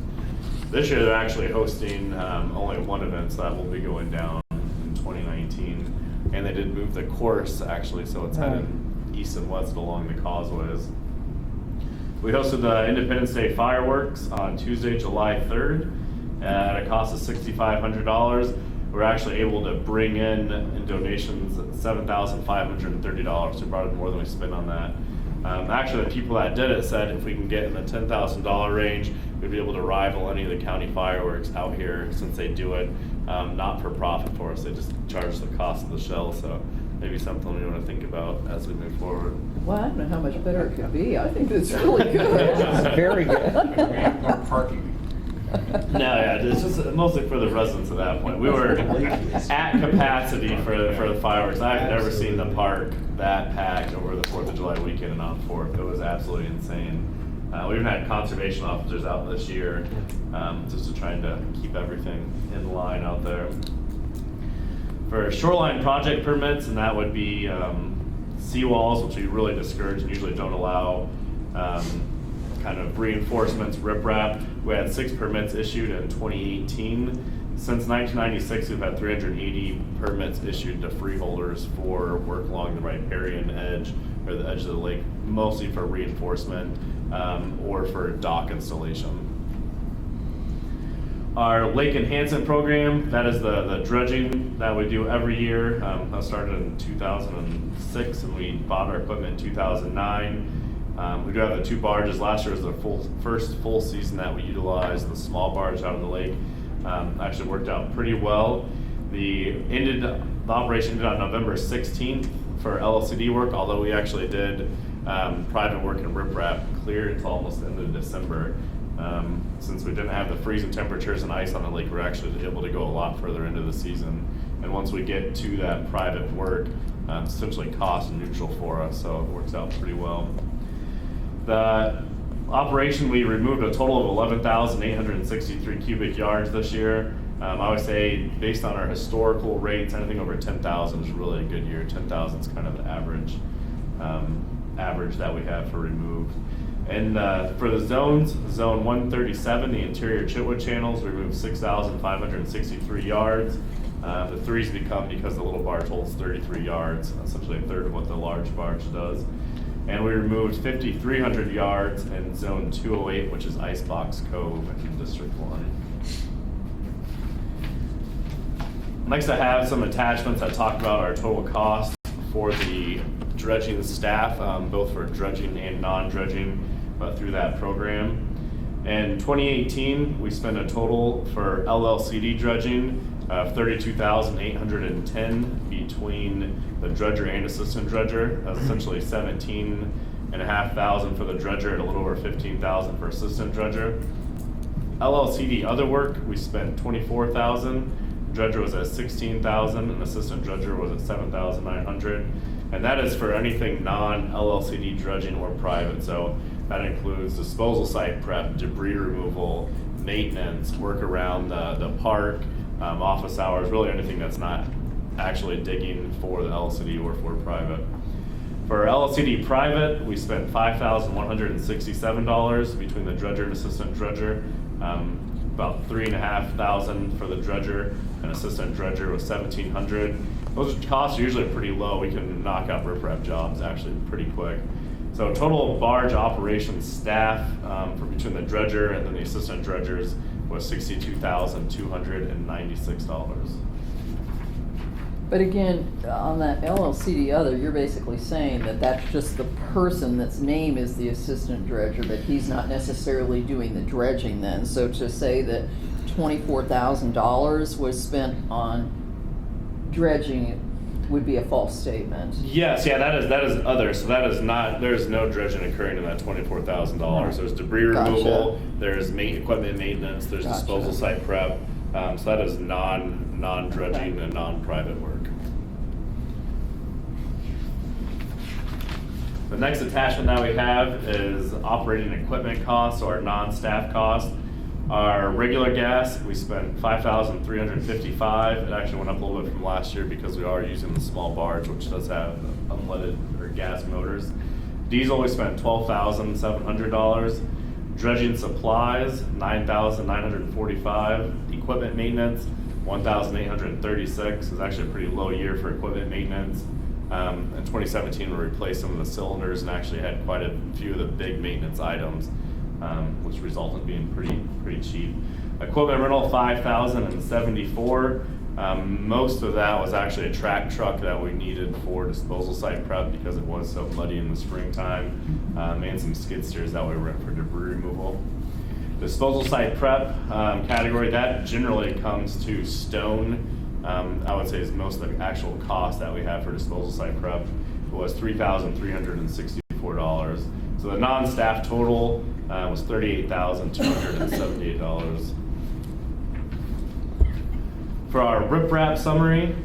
This year they're actually hosting only one event, so that will be going down in 2019. And they did move the course actually, so it's headed east and west along the causeways. We hosted the Independence Day fireworks on Tuesday, July 3rd at a cost of $6,500. We're actually able to bring in donations $7,530. We brought in more than we spent on that. Actually, the people that did it said if we can get in the $10,000 range, we'd be able to rival any of the county fireworks out here, since they do it not for profit for us. They just charge the cost of the shell. So maybe something we want to think about as we move forward. Well, I don't know how much better it could be. I think that's really good. Very good. More parking. No, yeah, it's just mostly for the residents at that point. We were at capacity for the fireworks. I've never seen the park that packed over the 4th of July weekend and on 4th. It was absolutely insane. We even had conservation officers out this year, just to trying to keep everything in line out there. For shoreline project permits, and that would be seawalls, which we really discourage and usually don't allow. Kind of reinforcements, riprap. We had 6 permits issued in 2018. Since 1996, we've had 380 permits issued to freeholders for work along the riparian edge or the edge of the lake, mostly for reinforcement or for dock installation. Our lake enhancement program, that is the dredging that we do every year. That started in 2006, and we bought our equipment in 2009. We do have the 2 barges. Last year was the first full season that we utilized the small barge out of the lake. Actually worked out pretty well. The operation ended on November 16th for LLCD work, although we actually did private work and riprap clear until almost the end of December. Since we didn't have the freezing temperatures and ice on the lake, we're actually able to go a lot further into the season. And once we get to that private work, it's essentially cost neutral for us, so it works out pretty well. The operation, we removed a total of 11,863 cubic yards this year. I would say, based on our historical rates, anything over 10,000 is really a good year. 10,000 is kind of the average that we have for remove. And for the zones, zone 137, the interior Chitwood channels, we removed 6,563 yards. The 3's become because the little barge holds 33 yards, essentially a third of what the large barge does. And we removed 5,300 yards in zone 208, which is Icebox Cove in District 1. Next, I have some attachments that talk about our total cost for the dredging staff, both for dredging and non-dredging, through that program. In 2018, we spent a total for LLCD dredging of $32,810 between the dredger and assistant dredger. That's essentially $17,500 for the dredger and a little over $15,000 for assistant dredger. LLCD other work, we spent $24,000. dredger was at 16,000, and assistant dredger was at 7,900. And that is for anything non-LLCD dredging or private. So that includes disposal site prep, debris removal, maintenance, work around the park, office hours, really anything that's not actually digging for the LLCD or for private. For LLCD private, we spent $5,167 between the dredger and assistant dredger. About $3,500 for the dredger, and assistant dredger was $1,700. Those costs are usually pretty low. We can knock out riprap jobs actually pretty quick. So total barge operations staff for between the dredger and then the assistant dredgers was $62,296. But again, on that LLCD other, you're basically saying that that's just the person that's name is the assistant dredger, but he's not necessarily doing the dredging then. So to say that $24,000 was spent on dredging would be a false statement. Yes, yeah, that is other. So that is not. There's no dredging occurring in that $24,000. There's debris removal. Gotcha. There's equipment maintenance. There's Gotcha. disposal site prep. So that is non-dredging Okay. and non-private work. The next attachment that we have is operating equipment costs, or non-staff costs. Our regular gas, we spent $5,355. It actually went up a little bit from last year because we are using the small barge, which does have unleaded or gas motors. Diesel, we spent $12,700. Dredging supplies, $9,945. Equipment maintenance, $1,836. It's actually a pretty low year for equipment maintenance. In 2017, we replaced some of the cylinders and actually had quite a few of the big maintenance items, which resulted in being pretty cheap. Equipment rental, $5,074. Most of that was actually a track truck that we needed for disposal site prep because it was so muddy in the springtime, and some skid steers that we rent for debris removal. Disposal site prep category, that generally comes to stone. I would say is most of the actual cost that we have for disposal site prep was $3,364. So the non-staff total was $38,278. For our riprap summary,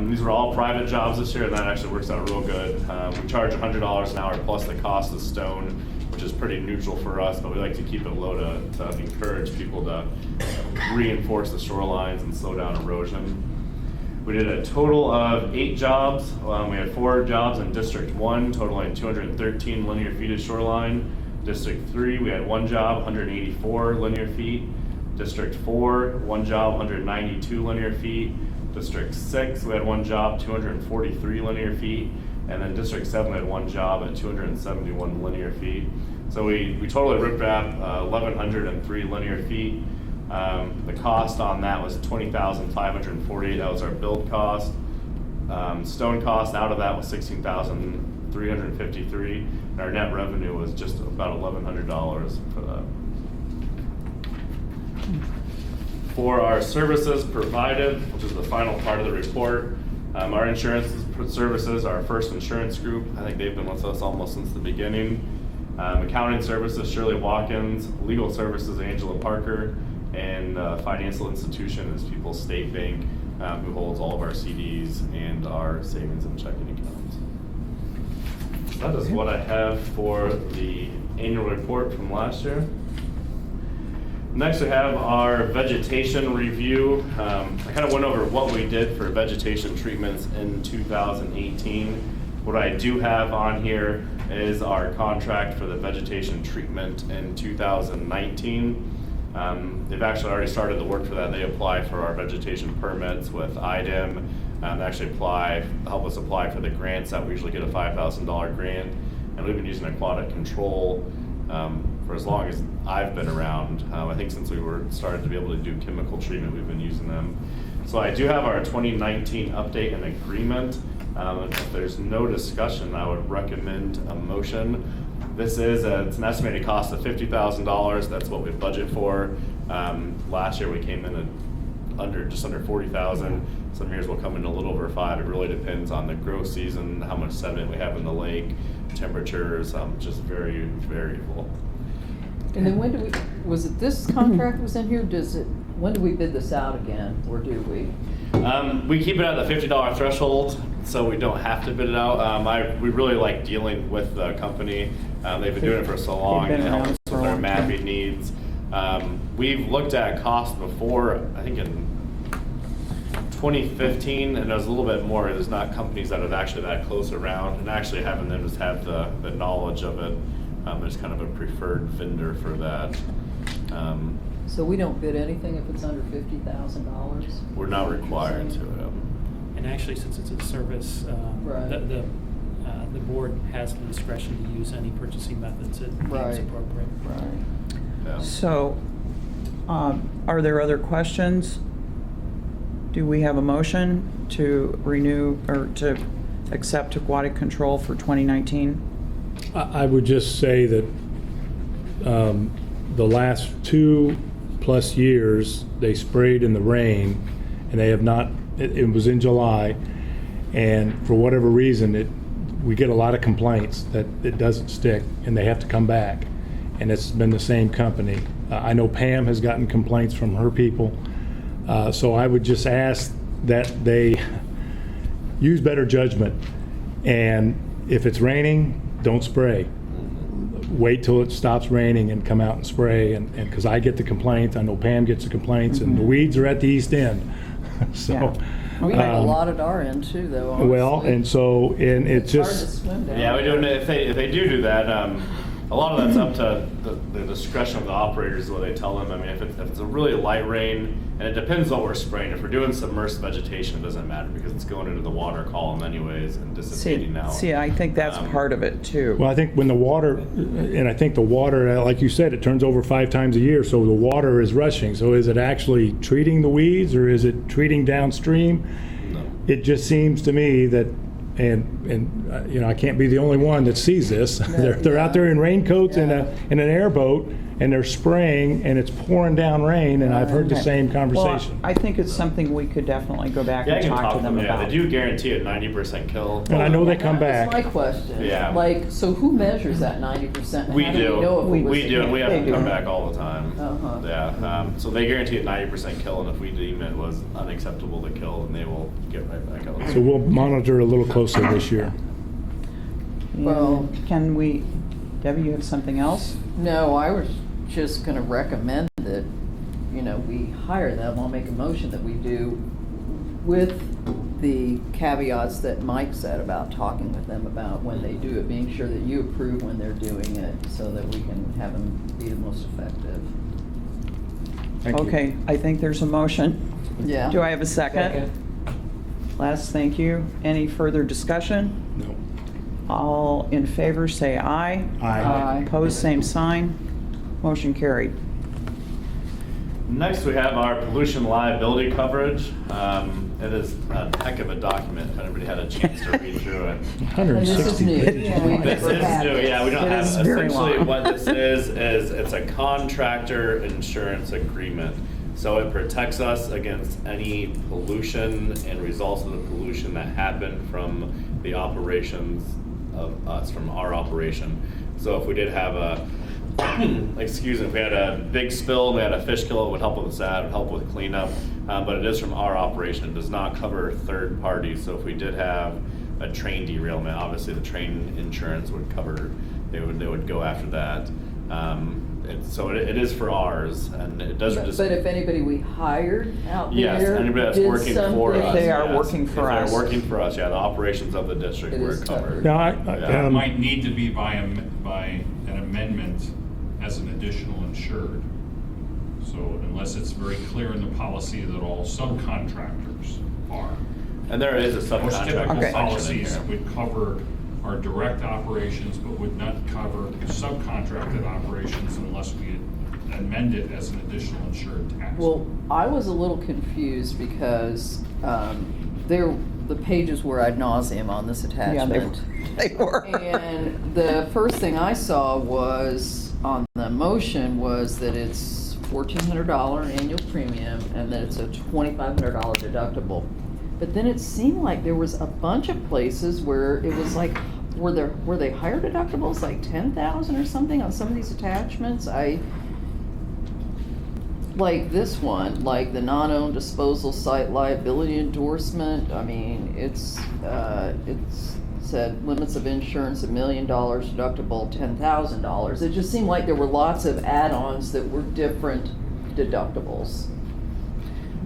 these were all private jobs this year, and that actually works out real good. We charge $100 an hour plus the cost of stone, which is pretty neutral for us, but we like to keep it low to encourage people to reinforce the shorelines and slow down erosion. We did a total of 8 jobs. We had 4 jobs in District 1, totaling 213 linear feet of shoreline. District 3, we had 1 job, 184 linear feet. District 4, 1 job, 192 linear feet. District 6, we had 1 job, 243 linear feet. And then District 7, we had 1 job at 271 linear feet. So we totally ripped wrap 1,103 linear feet. The cost on that was $20,548. That was our build cost. Stone cost out of that was $16,353. And our net revenue was just about $1,100 for that. For our services provided, which is the final part of the report, our insurance services, our First Insurance Group, I think they've been with us almost since the beginning. Accounting services, Shirley Watkins. Legal services, Angela Parker. And financial institution is People's State Bank, who holds all of our CDs and our savings and checking accounts. That is what I have for the annual report from last year. Next, we have our vegetation review. I kind of went over what we did for vegetation treatments in 2018. What I do have on here is our contract for the vegetation treatment in 2019. They've actually already started the work for that. They apply for our vegetation permits with IDEM. They actually help us apply for the grants that we usually get a $5,000 grant. And we've been using Aquatic Control for as long as I've been around. I think since we started to be able to do chemical treatment, we've been using them. So I do have our 2019 update and agreement. If there's no discussion, I would recommend a motion. It's an estimated cost of $50,000. That's what we budget for. Last year we came in at just under 40,000. Some years we'll come in a little over 5. It really depends on the growth season, how much sediment we have in the lake, temperatures, just very variable. And then when was it this contract was in here? When do we bid this out again, or do we? We keep it at the $50 threshold, so we don't have to bid it out. We really like dealing with the company. They've been doing it for so long, They've and been help around us for with a their long time. mapping needs. We've looked at cost before, I think in 2015, and there's a little bit more. There's not companies that are actually that close around, and actually having them just have the knowledge of it. There's kind of a preferred vendor for that. So we don't bid anything if it's under $50,000? We're not required to. And actually, since it's a service, Right. the board has the discretion to use any purchasing methods it deems Right. appropriate. Right. Yeah. So, are there other questions? Do we have a motion to renew or to accept aquatic control for 2019? I would just say that the last 2+ years, they sprayed in the rain, and they have not, it was in July, and for whatever reason, we get a lot of complaints that it doesn't stick, and they have to come back, and it's been the same company. I know Pam has gotten complaints from her people, so I would just ask that they use better judgment, and if it's raining, don't spray. Wait till it stops raining and come out and spray, and because I get the complaints, I know Pam gets the complaints, and the weeds are at the east end. So, Yeah. We have a lot at our end too, though, honestly. well, and so, and it's It's hard to just, swim down Yeah, we do. there. If they do that, a lot of that's up to the discretion of the operators, what they tell them. I mean, if it's a really light rain, and it depends what we're spraying. If we're doing submersed vegetation, it doesn't matter because it's going into the water column anyways and dissipating out. See, I think that's part of it too. well, I think when the water, and I think the water, like you said, it turns over 5 times a year, so the water is rushing. So is it actually treating the weeds, or is it treating downstream? No. It just seems to me that, and you know, I can't be the only one that sees this. They're out there in raincoats in an airboat, and they're spraying, and it's pouring down rain, and I've heard the Okay. same Well, conversation. I think it's something we could definitely go back Yeah, I and can talk to talk to them them. Yeah, about. they do guarantee a 90% kill. And I know they come That was back. my question. Yeah. Like, so who measures that 90%? We How do we know if do. it was We do, and we have They them do. come back all the time. Uh-huh. Yeah. So they guarantee a 90% kill, and if we deem it was unacceptable to kill, then they will get right back out. So we'll monitor a little closer this year. And Well- can we, Debbie, you have something else? No, I was just gonna recommend that, you know, we hire them. I'll make a motion that we do with the caveats that Mike said about talking with them about when they do it, being sure that you approve when they're doing it so that we can have them be the most effective. Thank you. Okay, I think there's a motion. Yeah. Do I have a second? Les, thank you. Any further discussion? No. All in favor, say aye. Aye. Opposed, same sign. Motion carried. Next, we have our pollution liability coverage. It is a heck of a document, if anybody had a chance to read through it. And this is 160 new. pages. Yeah, we This never is had new, this. yeah, we don't It have, is very essentially long. what this is it's a contractor insurance agreement. So it protects us against any pollution and results of the pollution that happen from the operations of us, from our operation. So if we did have a, excuse me, if we had a big spill, we had a fish kill, it would help with that, it would help with cleanup. But it is from our operation, it does not cover third parties. So if we did have a train derailment, obviously the train insurance would cover, they would go after that. So it is for ours, and it does just. But if anybody we hired out there Yes, anybody that's did working for something- us. If they are yes. working for If us. they're working for us, yeah, the operations of the district It were is covered. Now, Yeah. It might need to be by an amendment as an additional insured. So unless it's very clear in the policy that all subcontractors are. And there is a Most subcontract typical Okay. section in policies here. would cover our direct operations, but would not cover subcontracted operations unless we amend it as an additional insured tax. Well, I was a little confused because the pages were ad nauseum on this Yeah, attachment. they were. And the first thing I saw was, on the motion, was that it's $1,400 annual premium and that it's a $2,500 deductible. But then it seemed like there was a bunch of places where it was like, were they higher deductibles, like 10,000 or something on some of these attachments? like this one, like the non-owned disposal site liability endorsement, I mean, it's said limits of insurance $1 million, deductible $10,000. It just seemed like there were lots of add-ons that were different deductibles.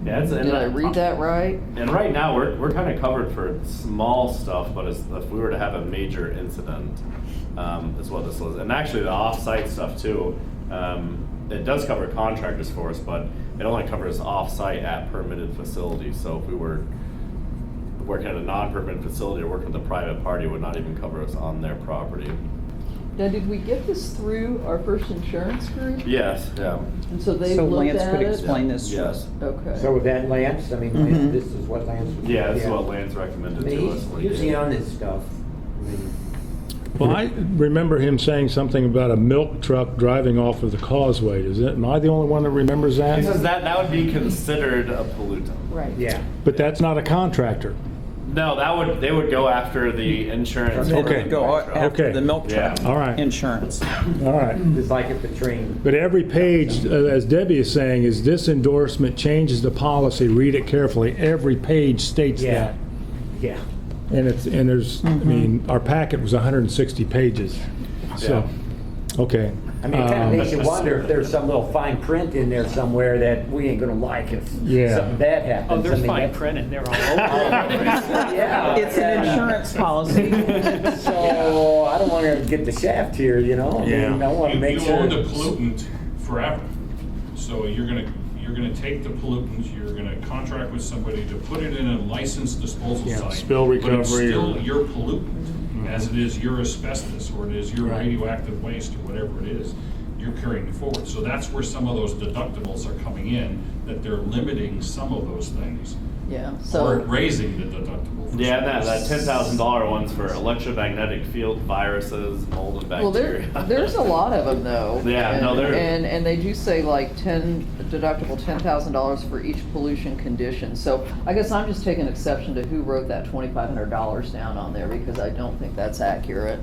Yeah, Did I read that right? And right now, we're kind of covered for small stuff, but if we were to have a major incident, is what this was. And actually, the off-site stuff too, it does cover contractors for us, but it only covers off-site at permitted facilities. So if we were working at a non-permitted facility or working with a private party, it would not even cover us on their property. Now, did we get this through our first insurance group? Yes, yeah. And so they So looked Lance at could it? explain this to Yes. us. Okay. So with that, Lance, I mean, Mhm. this is what Lance was. Yeah, this is what Lance recommended I mean, to us. he's when he usually did. on this stuff. I mean, Well, I remember him saying something about a milk truck driving off of the causeway. Is it, am I the only one that remembers He says that? that would be considered a pollutant. Right. yeah. But that's not a contractor. No, they would go after the insurance. They for Okay. would go the truck. after Okay. the milk truck Yeah. All right. insurance. All right. It's like if the train. But every page, as Debbie is saying, is this endorsement changes the policy. Read it carefully. Every page states Yeah. that. Yeah. And there's, I mean, our packet was 160 pages. So, okay. I mean, it kind of makes you wonder if there's some little fine print in there somewhere that we ain't gonna like if Yeah. something bad happens. Oh, there's I mean, fine that's- print in there all over. Yeah. It's an insurance policy. So I don't want to get the shaft here, you know? I mean, I want to make You sure. own the pollutant forever. So you're gonna take the pollutant, you're gonna contract with somebody to put it in a licensed disposal Yeah, site. spill But it's recovery still or- your pollutant, as it is your asbestos, or it is your Right. radioactive waste, or whatever it is, you're carrying it forward. So that's where some of those deductibles are coming in, that they're limiting some of those things, Yeah, or so, raising the deductible. for Yeah, some. that $10,000 one's for electromagnetic field viruses, mold and well, bacteria. there's a lot of them though. Yeah, no, there- And they do say like deductible $10,000 for each pollution condition. So I guess I'm just taking exception to who wrote that $2,500 down on there because I don't think that's accurate.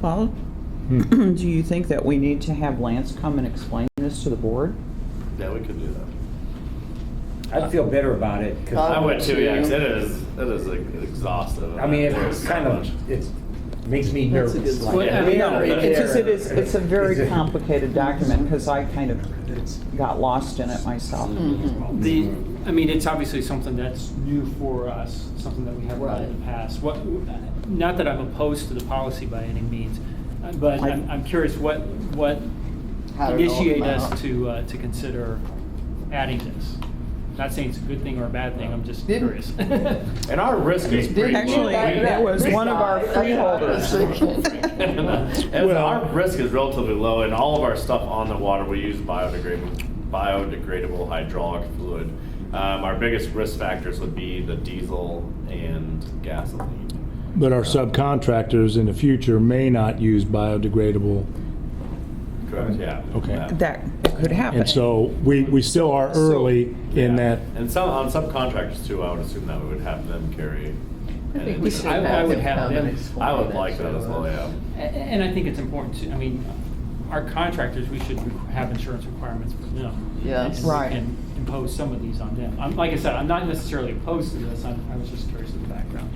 Well, Hmm. do you think that we need to have Lance come and explain this to the board? Yeah, we could do that. I'd feel better about it. 'Cause I would would too, yeah, 'cause too. it is exhaustive. I mean, There's it's so kind much. of, it makes me That's a nervous. good like, point. Yeah. we No, are right because there. it's a very Is it- complicated document, because I kind of got lost in it myself. I mean, it's obviously something that's new for us, something that we haven't done in the past. Not that I'm opposed to the policy by any means, but I'm curious what How did it all initiate come us out? to consider adding this. Not saying it's a good thing or a bad thing, I'm just Didn't- curious. And our risk is pretty low. Actually, it was one of our freeholders. Our risk is relatively low, and all of our stuff on the water, we use biodegradable hydraulic fluid. Our biggest risk factors would be the diesel and gasoline. But our subcontractors in the future may not use biodegradable. Correct, yeah. Okay. Yeah. That could happen. And so we still are early in Yeah. that. And some, on subcontractors too, I would assume that we would have them carry. I think we should I have would him have come them. and explain I would it like that to as well, us. yeah. And I think it's important to, I mean, our contractors, we should have insurance requirements for them. Yes. And we Right. can impose some of these on them. Like I said, I'm not necessarily opposed to this, I was just curious of the background.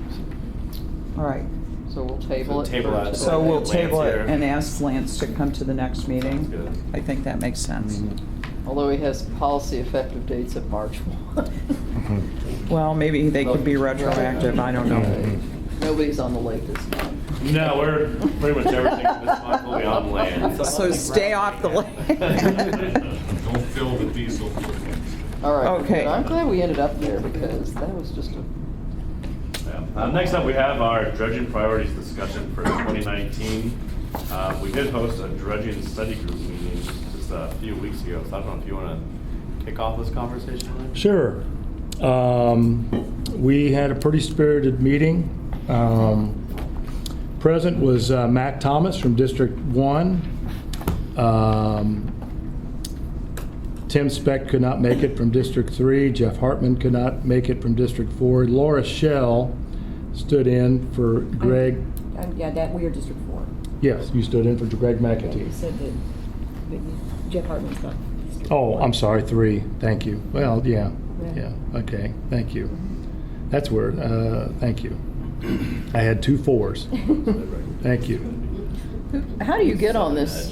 All right, So we'll table So it. table for that. today. so we'll Lance table it here. and ask Lance to come to the next meeting. Sounds good. I think that makes sense. Although he has policy effective dates of March 1. Well, maybe they could be retroactive, I don't know. Nobody's on the lake this month. No, we're pretty much everything this month will be on land. So stay off the lake. Don't fill the diesel fuel tanks. All right. Okay. But I'm glad we ended up there because that was just a, Yeah. Next up, we have our dredging priorities discussion for 2019. We did host a dredging study group meeting just a few weeks ago, so I don't know if you want to kick off this conversation, Ryan? Sure. We had a pretty spirited meeting. Present was Mac Thomas from District 1. Tim Speck could not make it from District 3. Jeff Hartman could not make it from District 4. Laura Shell stood in for Greg. Yeah, that, we are District 4. Yes, you stood in for Greg You McAtee. said that Jeff Hartman's not. Oh, I'm sorry, 3, thank you. Well, yeah, okay, thank you. That's where, thank you. I had 2 4s. Thank you. How do you get on this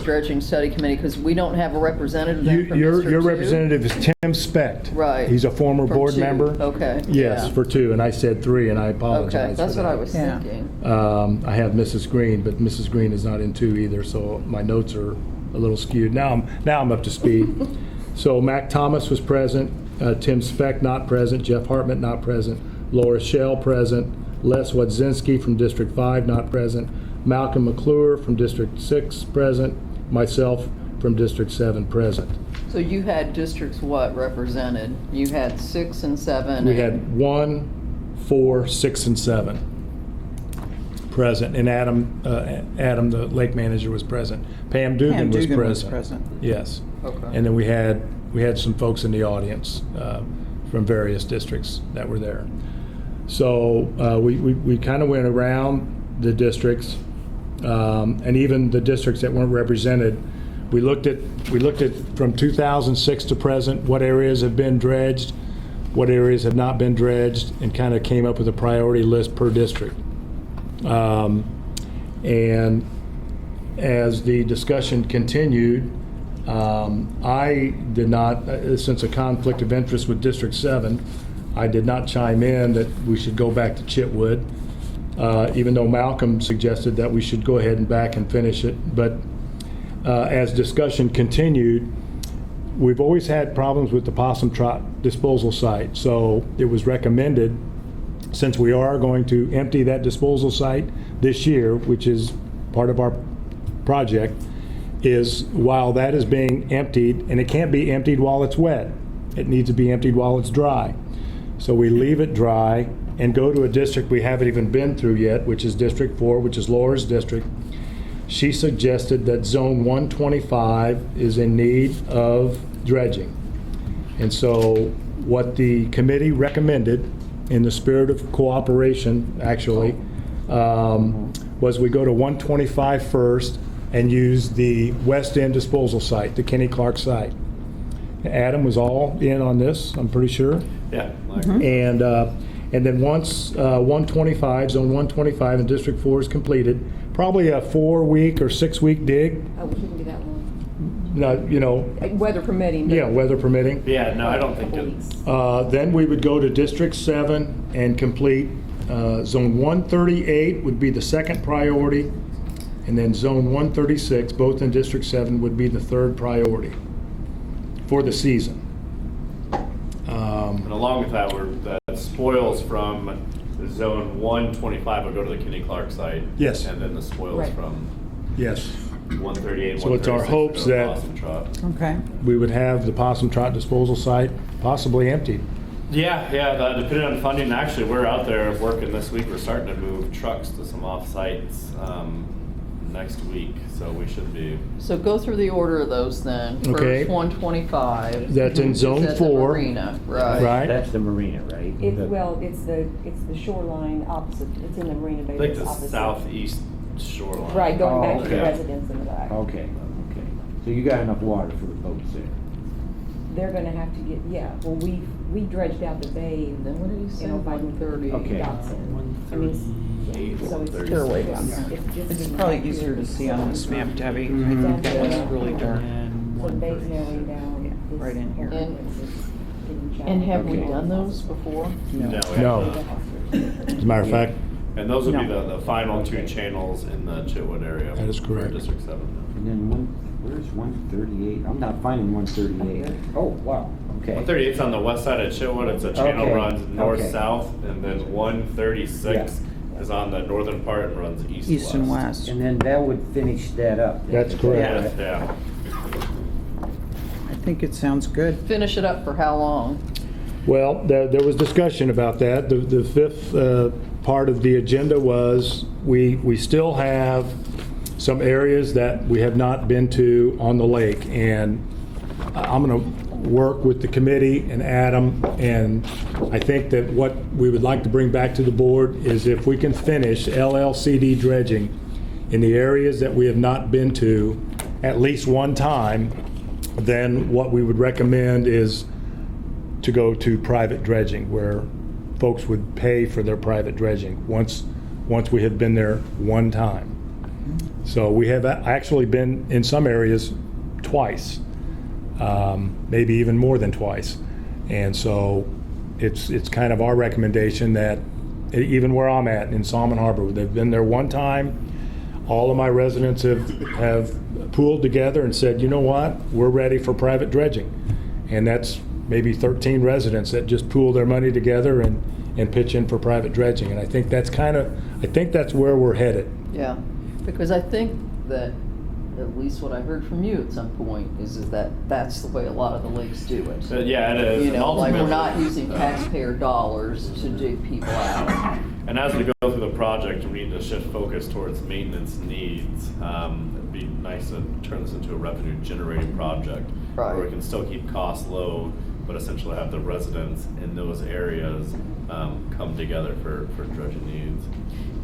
dredging study committee? Because we don't have a representative then from Your District 2? representative is Tim Specht. Right. He's a former From board 2. member. Okay. Yes, yeah. for 2, and I said 3, and I apologize Okay, for that's what that. I was Yeah. thinking. I have Mrs. Green, but Mrs. Green is not in 2 either, so my notes are a little skewed. Now I'm up to speed. So Mac Thomas was present, Tim Speck not present, Jeff Hartman not present, Laura Shell present, Les Wadzinski from District 5 not present, Malcolm McClure from District 6 present, myself from District 7 present. So you had districts what represented? You had 6 and 7? We had 1, 4, 6, and 7 present, and Adam, the lake manager, was present. Pam Dugan Pam was Dugan was present. present. Yes. Okay. And then we had some folks in the audience from various districts that were there. So we kind of went around the districts, and even the districts that weren't represented. We looked at from 2006 to present, what areas have been dredged, what areas have not been dredged, and kind of came up with a priority list per district. And as the discussion continued, I did not, since a conflict of interest with District 7, I did not chime in that we should go back to Chitwood, even though Malcolm suggested that we should go ahead and back and finish it. But as discussion continued, we've always had problems with the Possum Trot disposal site. So it was recommended, since we are going to empty that disposal site this year, which is part of our project, is while that is being emptied, and it can't be emptied while it's wet, it needs to be emptied while it's dry. So we leave it dry and go to a district we haven't even been through yet, which is District 4, which is Laura's district. She suggested that Zone 125 is in need of dredging. And so what the committee recommended, in the spirit of cooperation, actually, was we go to 125 first and use the West End disposal site, the Kenny Clark site. Adam was all in on this, I'm pretty sure. Yeah. I agree. And then once 125, Zone 125 in District 4 is completed, probably a 4-week or 6-week dig. Oh, we shouldn't do that one. Weather permitting. but- Yeah, weather permitting. Yeah, no, I don't think Couple it, weeks. Then we would go to District 7 and complete. Zone 138 would be the second priority, and then Zone 136, both in District 7, would be the third priority for the season. and along with that, the spoils from Zone 125 would go to the Kenny Clark site. Yes. And then the spoils Right. from Yes. 138, So it's our 136 hopes would go to that- Possum Trot. Okay. We would have the Possum Trot disposal site possibly emptied. Yeah, depending on funding, actually, we're out there working this week. We're starting to move trucks to some off-sites next week, so we should be. So go through the order of those then. Okay. First 125. That's in is Zone at the 4. marina, right? Right? That's the marina, right? It's the shoreline opposite, it's in the Marina Bay. Like it's the opposite. southeast shoreline. Right, going back to the okay. residents in the back. Okay. So you got enough water for the boats there? They're gonna have to get, well, we dredged out the bay, Then what did he say? you know, by 130. Okay. Dotson. I mean, so it's They're just. way it's down there. just It's back probably here. easier to see on this map, Debbie. Mhm. I think that one's really dark. And So the bay's 130. narrowing down. this right in here. area. And- It's getting shallow. And have we Okay. done those before? No. No. As a matter of fact, And those would be No. the final 2 channels in the Chitwood area. That is correct. For District 7. And then where's 138? I'm not finding 138. Oh, wow, okay. 138's on the west side of Chitwood. It's a channel Okay, runs okay. north-south, and then 136 is on the northern part and runs east-west. East and west. And then that would finish that up. That's correct. Yeah. I think it sounds good. Finish it up for how long? well, there was discussion about that. The fifth part of the agenda was we still have some areas that we have not been to on the lake, and I'm going to work with the committee and Adam, and I think that what we would like to bring back to the board is if we can finish LLCD dredging in the areas that we have not been to at least one time, then what we would recommend is to go to private dredging, where folks would pay for their private dredging once we have been there one time. So we have actually been in some areas twice, maybe even more than twice. And so it's kind of our recommendation that even where I'm at in Salmon Harbor, they've been there one time. All of my residents have pooled together and said, you know what, we're ready for private dredging. And that's maybe 13 residents that just pool their money together and pitch in for private dredging. And I think that's that's where we're headed. Yeah, because I think that, at least what I heard from you at some point, is that that's the way a lot of the lakes do it. But yeah, it is. You know, And like we're ultimately- not using taxpayer dollars to dig people out. And as we go through the project, we need to shift focus towards maintenance needs. It'd be nice to turn this into a revenue generating project where we Right. can still keep costs low, but essentially have the residents in those areas come together for dredging needs.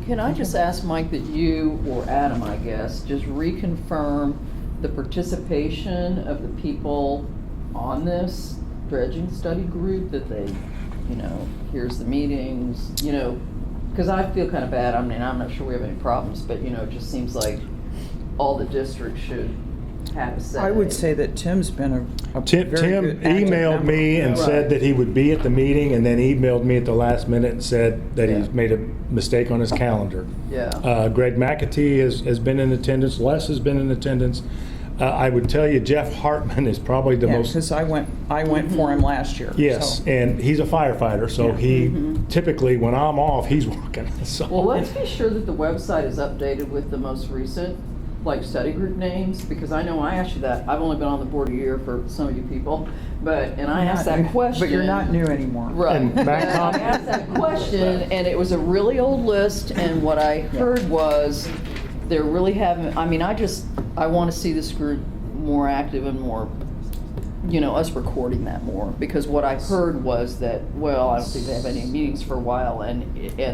Can I just ask, Mike, that you, or Adam, I guess, just reconfirm the participation of the people on this dredging study group, that they, you know, here's the meetings, you know, because I feel kind of bad. I mean, I'm not sure we have any problems, but, you know, it just seems like all the districts should have a say. I would say that Tim's been a Tim very good active emailed me member. and said that he would be at the meeting, and then emailed me at the last minute and said that Yeah. he's made a mistake on his calendar. Yeah. Greg McAtee has been in attendance. Les has been in attendance. I would tell you, Jeff Hartman is probably the Yeah, most. because I went for him last year. Yes, so. and he's a firefighter, so he typically, when I'm off, he's working. So. Well, let's be sure that the website is updated with the most recent, like, study group names, because I know I asked you that. I've only been on the board a year for some of you people, and I asked that question. But you're not new anymore. Right. And Matt I Thompson- asked that question, and it was a really old list, and what I heard was they're really having, I mean, I want to see this group more active and more, you know, us recording that more, because what I heard was that, well, I don't think they have any meetings for a while, and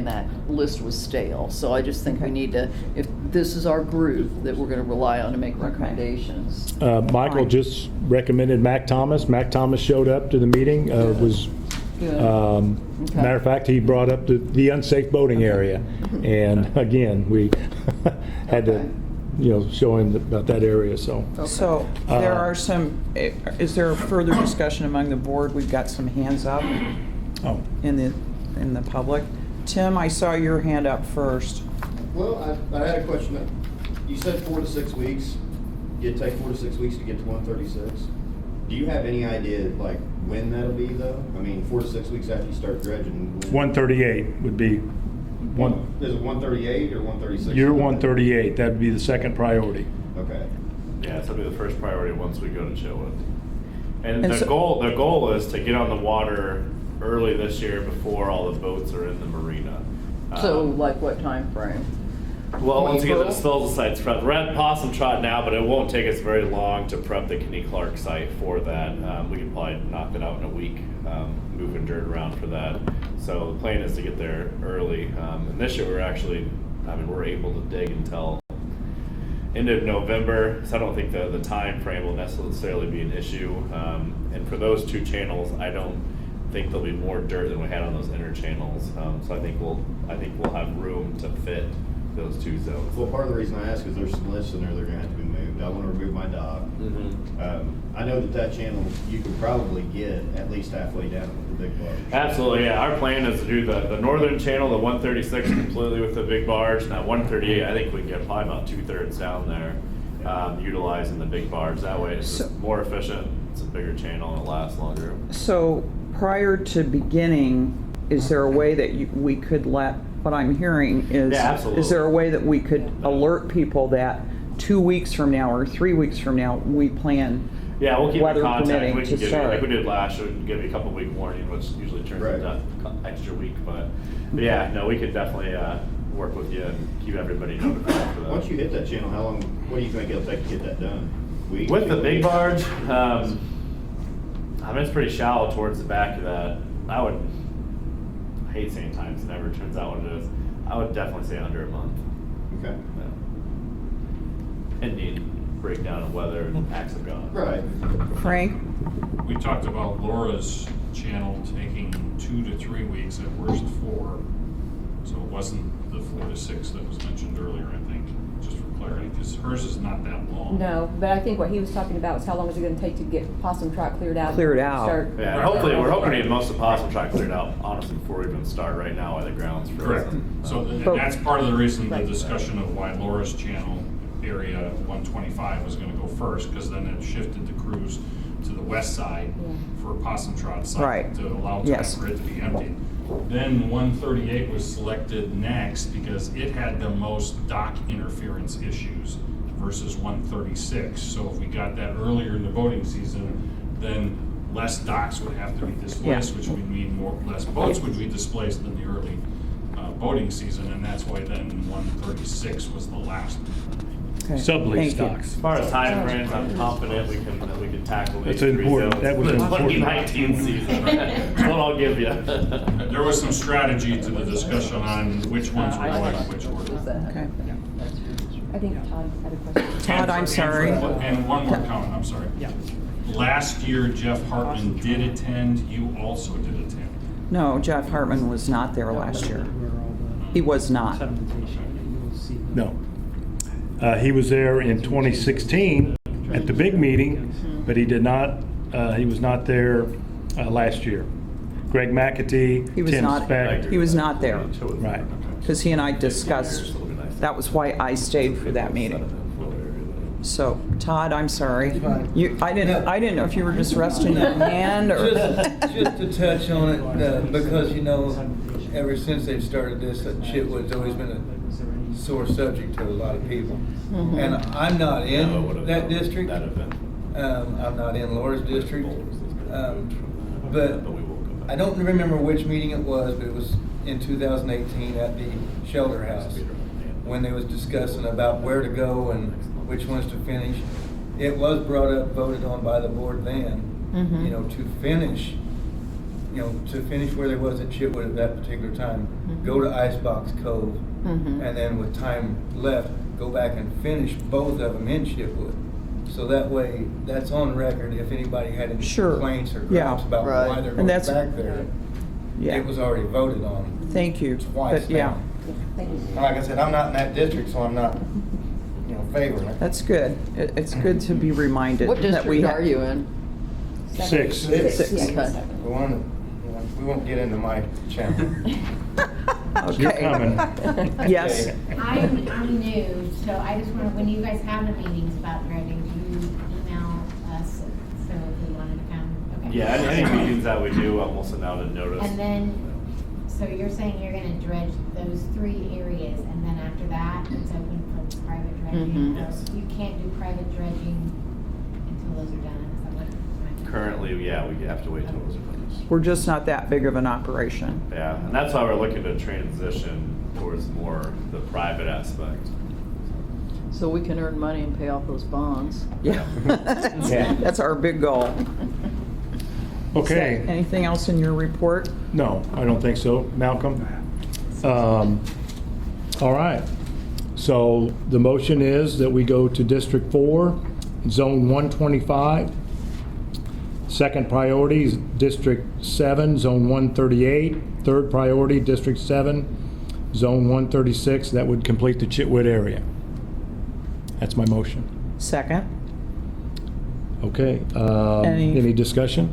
that list was stale. So I just think we need to, if this is our group that we're going to rely on to make recommendations. Michael Fine. just recommended Mac Thomas. Mac Thomas showed up to the meeting, was, Good. Okay. matter of fact, he brought up the unsafe boating area. And again, we had to, Okay. show him about that area, so. So there are some, is there further discussion among the board? We've got some hands up Oh, in the public. Tim, I saw your hand up first. Well, I had a question. You said 4 to 6 weeks. It'd take 4 to 6 weeks to get to 136. Do you have any idea, like, when that'll be, though? I mean, 4 to 6 weeks after you start dredging. 138 would be one. Is it 138 or 136? You're 138, that'd be the second priority. Okay. Yeah, so it'll be the first priority once we go to Chilwood. And And the so- goal is to get on the water early this year before all the boats are in the marina. So, like, what time frame? Well, once we get the April? disposal sites prepped, we're at Possum Trot now, but it won't take us very long to prep the Kenny Clark site for that. We can probably knock it out in a week, moving dirt around for that. So the plan is to get there early. And this year we're able to dig until end of November, so I don't think the time frame will necessarily be an issue. And for those two channels, I don't think there'll be more dirt than we had on those inner channels. So I think we'll have room to fit those two zones. Well, part of the reason I ask is there's some lifts in there that are gonna have to be moved. I wanna remove my dock. I know that channel, you could probably get at least halfway down with the big barge. Absolutely, yeah. Our plan is to do the northern channel, the 136 completely with the big barge. Now 138, I think we can get probably about 2/3 down there, utilizing the big barge. That way it's just more efficient, it's a bigger channel and it lasts longer. So prior to beginning, is there a way that we could what I'm hearing is, Yeah, absolutely. is there a way that we could alert people that 2 weeks from now or 3 weeks from now, we plan, Yeah, we'll keep in weather contact. permitting, We to can give you, start? like we did last year, we can give you a couple week warning, which usually turns Right. into an extra week. But yeah, no, we could definitely work with you and keep everybody notified for that. Once you hit that channel, what do you think it'll take to get that done? Weeks? With the big barge, I mean, it's pretty shallow towards the back of that. I hate saying times never, turns out what it is. I would definitely say under a month. Okay. Yeah. Indeed. breakdown of whether acts have gone. Right. Frank? We talked about Laura's channel taking 2 to 3 weeks, at worst 4. So it wasn't the 4 to 6 that was mentioned earlier, I think, just for clarity, because hers is not that long. No, but I think what he was talking about was how long is it gonna take to get Possum Trot cleared out? Cleared out. Start- Yeah, and hopefully, we're hoping to get most of Possum Trot cleared out, honestly, before we even start right now while the ground's Correct. frozen. So and But- that's part of the reason, the Right. discussion of why Laura's channel area 125 was gonna go first, because then it shifted the crews to the west side for Possum Trot side Right. to allow Yes. time for it to be emptied. Then 138 was selected next because it had the most dock interference issues versus 136. So if we got that earlier in the boating season, then less docks would have to be displaced, Yeah. which would mean less boats would be displaced in the early boating season, and that's why then 136 was the last. Okay, Sublease thank you. stocks. As far as time frames, I'm confident we can tackle these That's three important. zones That was for the important. 2019 season. That's what I'll give you. There was some strategy to the discussion on which ones were going in which order. Okay. I think Todd had a question. Todd, I'm sorry. And one more comment, I'm sorry. Yeah. Last year, Jeff Hartman did attend, you also did attend. No, Jeff Hartman was not there last year. He was not. No. He was there in 2016 at the big meeting, but he did not, he was not there last year. Greg McAtee, He was Tim not, Speck. he was not there, Right. because he and I discussed, that was why I stayed for that meeting. So, Todd, I'm sorry. I didn't know if you were just resting your hand or. Just to touch on it, because ever since they've started this, Chitwood's always been a sore subject to a lot of people. And I'm not in that district. That event. I'm not in Laura's district. But I don't remember which meeting it was, but it was in 2018 at the shelter house when they was discussing about where to go and which ones to finish. It was brought up, voted on by the board then, to finish, to finish where there was at Chitwood at that particular time, go to Icebox Cove, and then with time left, go back and finish both of them in Chitwood. So that way, that's on record if anybody had any Sure. complaints or Yeah. gripes about Right. why they're And going that's- back there. Yeah, It was already voted on thank you. twice But yeah, now. Thank you. Like I said, I'm not in that district, so I'm not, favoring it. that's good. It's good to be reminded What that we district have. are you in? 6. Six. Yeah. The one, we won't get into my channel. You're Okay. coming. Yes. I'm new, so I just wonder, when you guys have the meetings about dredging, do you email us so if we wanted to come? Okay. Yeah, any meetings that we do, we'll send out a notice. And then, so you're saying you're gonna dredge those 3 areas, and then after that, it's open for private dredging? Mhm. Or Yes. You can't do private dredging until those are done, is that what? Currently, yeah, we have to wait till those are finished. We're just not that big of an operation. Yeah, and that's why we're looking to transition towards more the private aspect. So we can earn money and pay off those bonds. Yeah. Yeah. That's our big goal. Okay. Anything else in your report? No, I don't think so. Malcolm? All right. So the motion is that we go to District 4, Zone 125. Second priority is District 7, Zone 138. Third priority, District 7, Zone 136. That would complete the Chitwood area. That's my motion. Second? Okay. Any- Any discussion?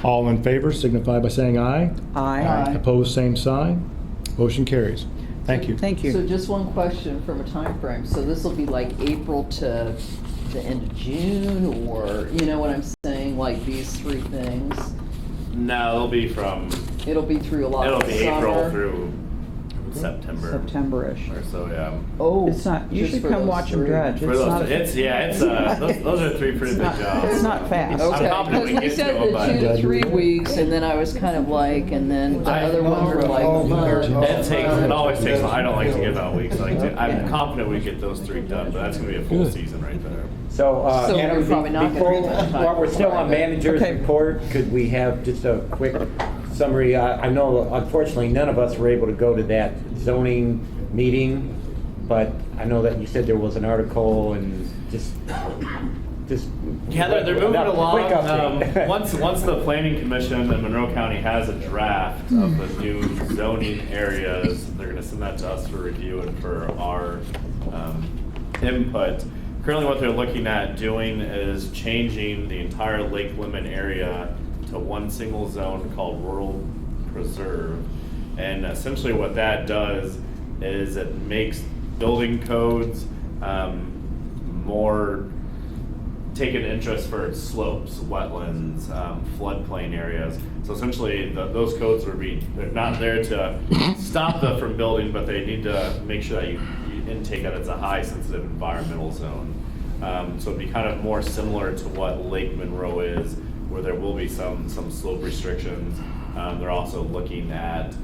All in favor signify by saying aye. Aye. Opposed, same sign. Motion carries. Thank you. Thank So you. just one question from a time frame. So this will be like April to the end of June, or, you know what I'm saying, like these 3 things? No, it'll be from, It'll be through a lot it'll of be summer. April through September September-ish. or so, yeah. Oh. It's not, you just should for come those watch them 3. dredge. For It's those, not, those are 3 pretty big jobs. it's not fast. Okay, I'm confident we because get they said to 'em, the but- 2 to 3 weeks, and then I was kind of like, and then the other ones are like a month. It always takes, I don't like to give out weeks, I'm confident we get those 3 done, but that's gonna be a full Good. season right there. So, So Anna, we're probably not gonna before, get that time while we're still on private. manager's Okay. report, could we have just a quick summary? I know unfortunately none of us were able to go to that zoning meeting, but I know that you said there was an article and just. Yeah, they're moving Quick along. update. Once the planning commission in Monroe County has a draft of the new zoning areas, they're gonna send that to us for review and for our input. Currently, what they're looking at doing is changing the entire Lake Lemon area to one single zone called Rural Preserve. And essentially what that does is it makes building codes more take an interest for slopes, wetlands, floodplain areas. So essentially, those codes they're not there to stop them from building, but they need to make sure that you intake that it's a high sensitive environmental zone. So it'd be kind of more similar to what Lake Monroe is, where there will be some slope restrictions. They're also looking at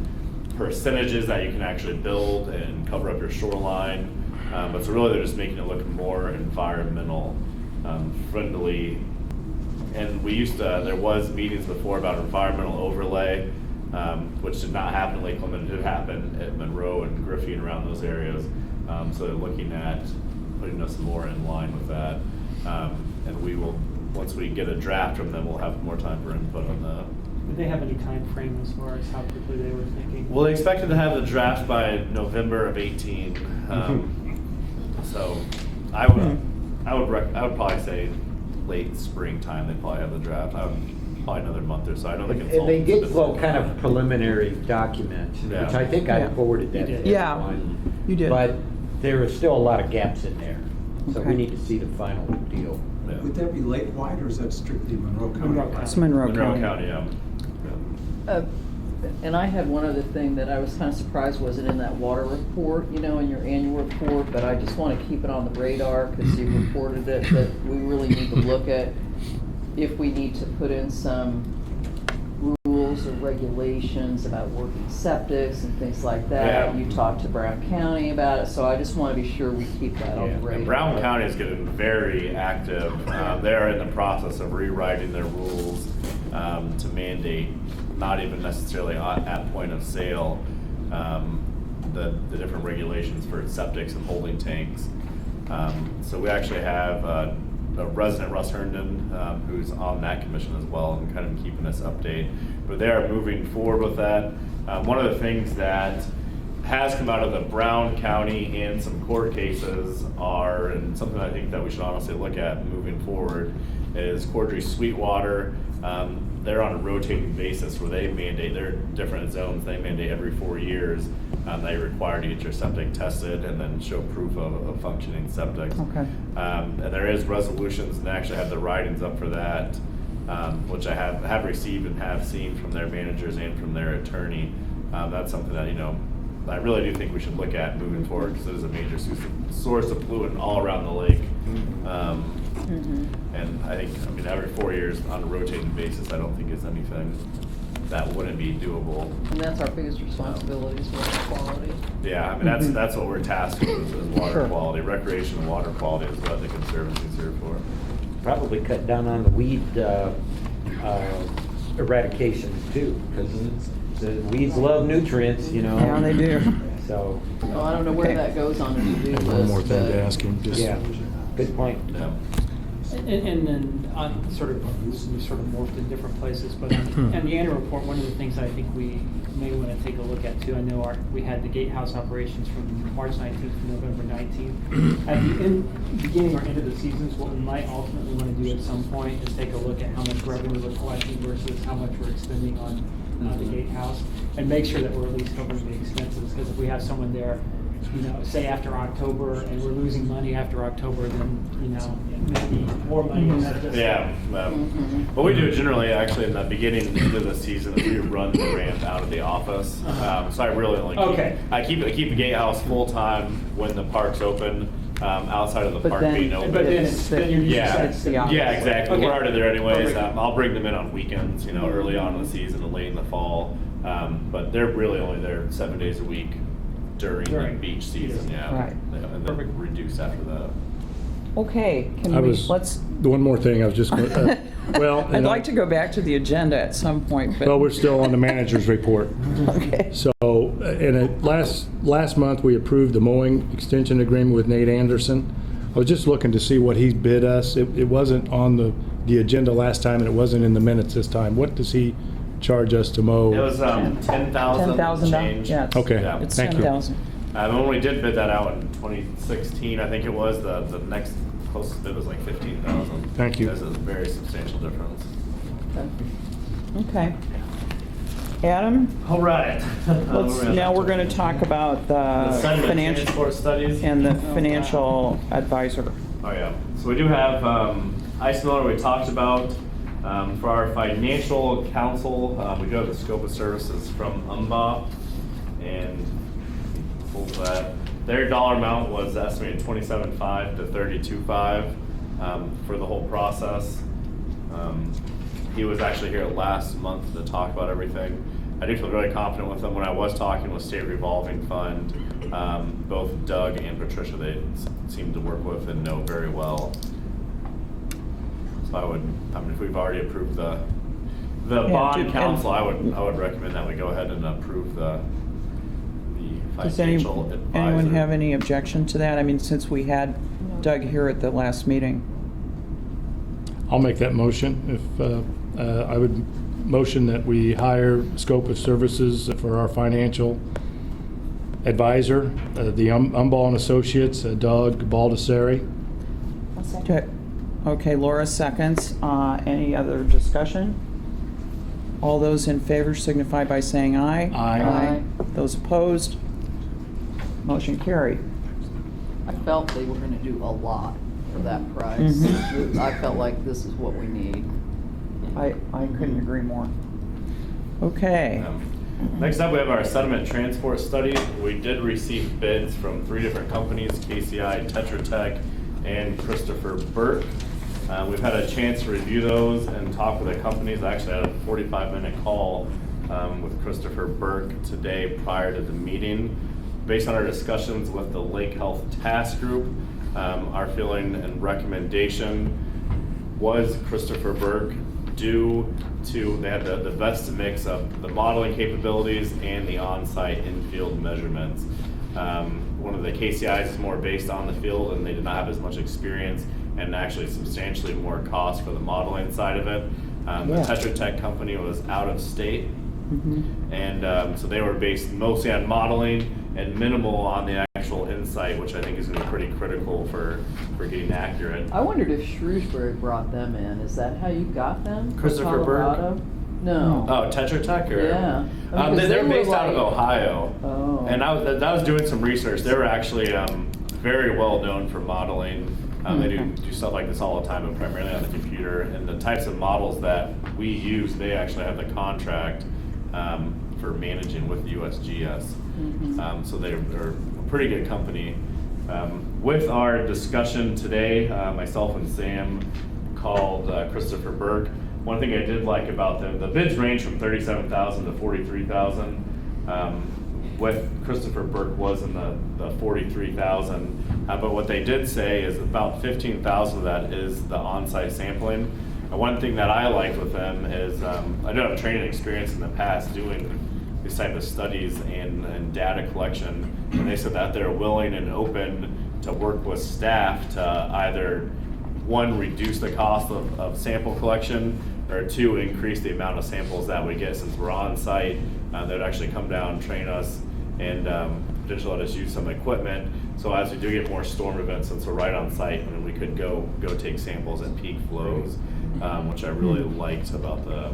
percentages that you can actually build and cover up your shoreline. But so really, they're just making it look more environmental friendly. And there was meetings before about environmental overlay, which did not happen in Lake Lemon. It did happen at Monroe and Griffey and around those areas. So they're looking at putting us more in line with that. And we will, once we get a draft from them, we'll have more time for input on that. Did they have any time frame as far as how quickly they were thinking? Well, they expected to have the draft by November of 18. So I would probably say late springtime. They probably have the draft. Probably another month or so. I know the And consultants. they did have flow been- kind of preliminary document, Yeah. which I think I Yeah. forwarded that. You did. to Yeah, everyone. you did. But there are still a lot of gaps in there, so we Okay. need to see the final deal. Yeah. Would that be lake-wide, or is that strictly Monroe County? Monroe County. It's Monroe Monroe County. County, yeah. And I had one other thing that I was kind of surprised wasn't in that water report, in your annual report, but I just want to keep it on the radar because you reported it, that we really need to look at if we need to put in some rules or regulations about working septics and things like that. Yeah. You talked to Brown County about it, so I just want to be sure we keep that on the radar. And Brown County is getting very active. They're in the process of rewriting their rules to mandate, not even necessarily at point of sale, the different regulations for septics and holding tanks. So we actually have a resident, Russ Herndon, who's on that commission as well and kind of keeping us updated. But they are moving forward with that. One of the things that has come out of the Brown County and some court cases are, and something I think that we should honestly look at moving forward, is Cordray Sweetwater. They're on a rotating basis where they mandate, they're different zones, they mandate every 4 years. They require to get your septic tested and then show proof of functioning septic. Okay. And there is resolutions, and they actually have the writings up for that, which I have received and have seen from their managers and from their attorney. That's something that, I really do think we should look at moving forward because it is a major source of pollutant all around the lake. And I think, every 4 years on a rotating basis, I don't think is anything that wouldn't be doable. And that's our biggest responsibility is water quality. Yeah, that's what we're tasked with is water Sure. quality. Recreational water quality is what the Conservancy's here for. Probably cut down on the weed eradication too, because the weeds love nutrients, Yeah, they do. So, Well, I don't know where Okay. that goes on the to-do list. One more thing but- to ask him, just. yeah, good point. Yeah. And then on sort of, this is sort of morphed in different places, but in the annual report, one of the things I think we may want to take a look at too, I know we had the gatehouse operations from March 19th to November 19th. At the beginning or end of the seasons, what we might ultimately want to do at some point is take a look at how much revenue we're collecting versus how much we're expending on the gatehouse, and make sure that we're at least covering the expenses, because if we have someone there, say after October, and we're losing money after October, then, maybe more money than that. Yeah. What we do generally, actually, in the beginning and end of the season, is we run the ramp out of the office. So I really only keep the gatehouse full time when the park's open, outside of the But park then- being open. But then It's then you're Yeah, it's the opposite. yeah, exactly. Okay. We're already there anyways. Perfect. I'll bring them in on weekends, early on in the season and late in the fall. But they're really only there 7 days a week during the During. beach season, yeah. Right. And then Perfect. reduce after that. Okay, I can we, was, let's, the one more thing I was just going to, well. I'd like to go back to the agenda at some point, but. Well, we're still on the manager's report. Okay. So last month, we approved the mowing extension agreement with Nate Anderson. I was just looking to see what he bid us. It wasn't on the agenda last time, and it wasn't in the minutes this time. What does he charge us to mow? It was 10,000 $10,000, change. yeah. Okay, Yeah. It's thank you. 10,000. When we did bid that out in 2016, I think it was, the next closest bid was like 15,000. Thank you. That's a very substantial difference. Okay. Adam, All right. now we're going to talk about the Sediment financial transport studies. and the financial advisor. Oh, yeah. So we do have Ice Miller we talked about. For our financial counsel, we do have the scope of services from UMBA. And pull that. Their dollar amount was estimated $27.5 to $32.5 for the whole process. He was actually here last month to talk about everything. I do feel really confident with him. When I was talking with State Revolving Fund, both Doug and Patricia, they seem to work with and know very well. So if we've already approved the bond council, I would recommend that we go ahead and approve the Does financial advisor. anyone have any objection to that? I mean, since we had Doug here at the last meeting. I'll make that motion. If I would motion that we hire scope of services for our financial advisor, the Umball and Associates, Doug Baldessari. Okay, Laura seconds. Any other discussion? All those in favor signify by saying aye. Aye. Those opposed? Motion carried. I felt they were gonna do a lot for that price. Mhm. I felt like this is what we need. I couldn't agree more. Okay. Next up, we have our sediment transport study. We did receive bids from 3 different companies, KCI, Tetra Tech, and Christopher Burke. We've had a chance to review those and talk with the companies. I actually had a 45-minute call with Christopher Burke today prior to the meeting. Based on our discussions with the Lake Health Task Group, our feeling and recommendation was Christopher Burke due to, they had the best mix of the modeling capabilities and the on-site in-field measurements. One of the KCIs is more based on the field, and they did not have as much experience and actually substantially more cost for the modeling side of it. The Tetra Tech company was out of state, and so they were based mostly on modeling and minimal on the actual insight, which I think is going to be pretty critical for getting accurate. I wondered if Shrewsbury brought them in. Is that how you got them? Christopher Burke? Colorado? No. Oh, Tetra Tech? Or? Yeah. I mean, 'cause they're they were based out of like- Ohio. Oh. And I was doing some research. They were actually very well known for modeling. They do stuff like this all the time, and primarily on the computer. And the types of models that we use, they actually have the contract for managing with USGS. So they're a pretty good company. With our discussion today, myself and Sam called Christopher Burke. One thing I did like about them, the bids range from $37,000 to $43,000. With Christopher Burke was in the $43,000. But what they did say is about $15,000 of that is the on-site sampling. And one thing that I liked with them is I do have training experience in the past doing these type of studies and data collection. And they said that they're willing and open to work with staff to either, 1, reduce the cost of sample collection, or 2, increase the amount of samples that we get since we're on site. They'd actually come down, train us, and potentially let us use some equipment. So as we do get more storm events, since we're right on site, and we could go take samples at peak flows, which I really liked about the.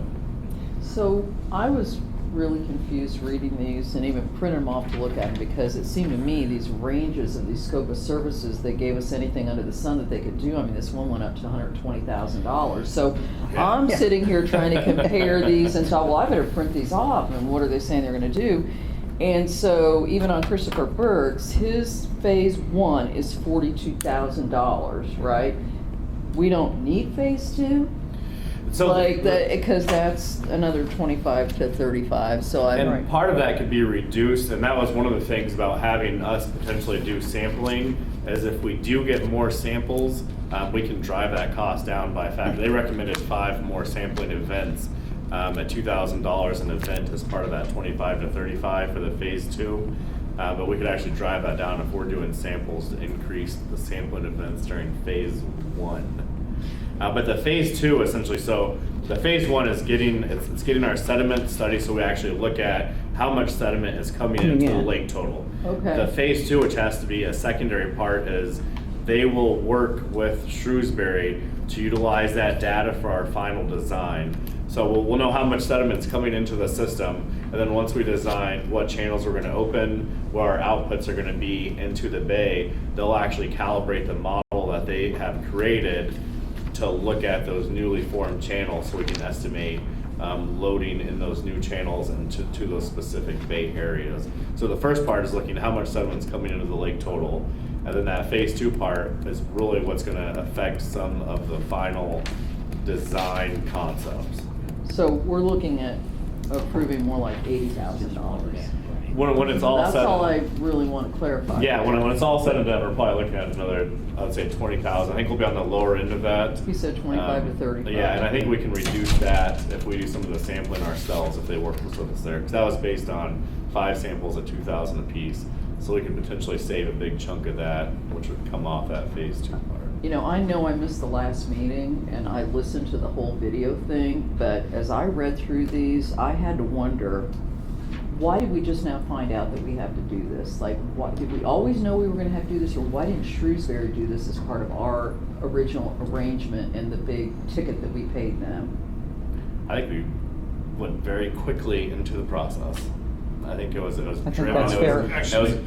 So I was really confused reading these and even printed them off to look at them, because it seemed to me these ranges of these scope of services, they gave us anything under the sun that they could do. I mean, this one went up to $120,000. So I'm sitting here trying to compare these and thought, well, I better print these off. And what are they saying they're going to do? And so even on Christopher Burke's, his phase 1 is $42,000, right? We don't need phase 2? So like that, because that's another 25 to 35. So and part of that could be reduced, and that was one of the things about having us potentially do sampling, is if we do get more samples, we can drive that cost down by a factor. They recommended 5 more sampling events at $2,000 an event as part of that 25 to 35 for the phase 2. But we could actually drive that down if we're doing samples to increase the sampling events during phase 1. But the phase 2 essentially, so the phase 1 is getting our sediment study, so we actually look at how much sediment is coming into the lake total. Okay. The phase 2, which has to be a secondary part, is they will work with Shrewsbury to utilize that data for our final design. So we'll know how much sediment's coming into the system, and then once we design what channels we're going to open, where our outputs are going to be into the bay, they'll actually calibrate the model that they have created to look at those newly formed channels, so we can estimate loading in those new channels and to those specific bay areas. So the first part is looking at how much sediment's coming into the lake total, and then that phase 2 part is really what's going to affect some of the final design concepts. So we're looking at approving more like $80,000. When it's all That's said, all I really want to clarify. yeah, when it's all said and done, we're probably looking at another, I would say 20,000. I think we'll be on the lower end of that. He said 25 to 35. Yeah, and I think we can reduce that if we do some of the sampling ourselves, if they work with us there. Because that was based on 5 samples at 2,000 apiece. So we could potentially save a big chunk of that, which would come off that phase 2 part. You know I missed the last meeting and I listened to the whole video thing, but as I read through these, I had to wonder, why did we just now find out that we have to do this? Like, what, did we always know we were going to have to do this, or why didn't Shrewsbury do this as part of our original arrangement and the big ticket that we paid them? I think we went very quickly into the process. I think it was think driven. that's fair.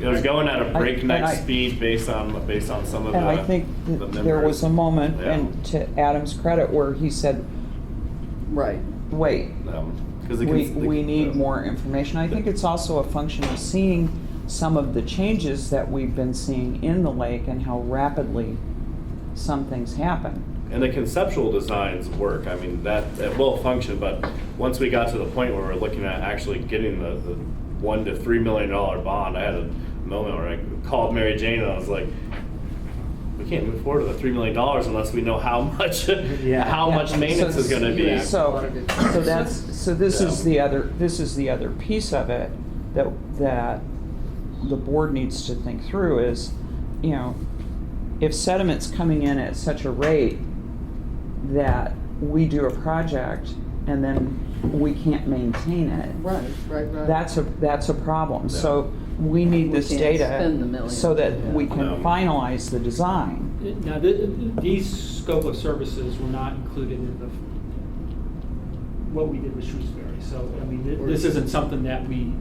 It was going at a breakneck I- speed based on some of the. And I think the that there was a moment, Yeah. and to Adam's credit, where he said, Right. wait, 'cause we need more information. I think it's also a function of seeing some of the changes that we've been seeing in the lake and how rapidly some things happen. And the conceptual designs work. I mean, that it will function, but once we got to the point where we're looking at actually getting the $1 to $3 million bond, I had a moment where I called Mary Jane and I was like, we can't move forward with the $3 million unless we know how much how much maintenance is going to be. So this is the other piece of it that the board needs to think through is, you know, if sediment's coming in at such a rate that we do a project and then we can't maintain it. Right. That's a problem. So we need this can't data spend the millions. so that we can No. finalize the design. Now, these scope of services were not included in what we did with Shrewsbury. So, I mean, this isn't something that we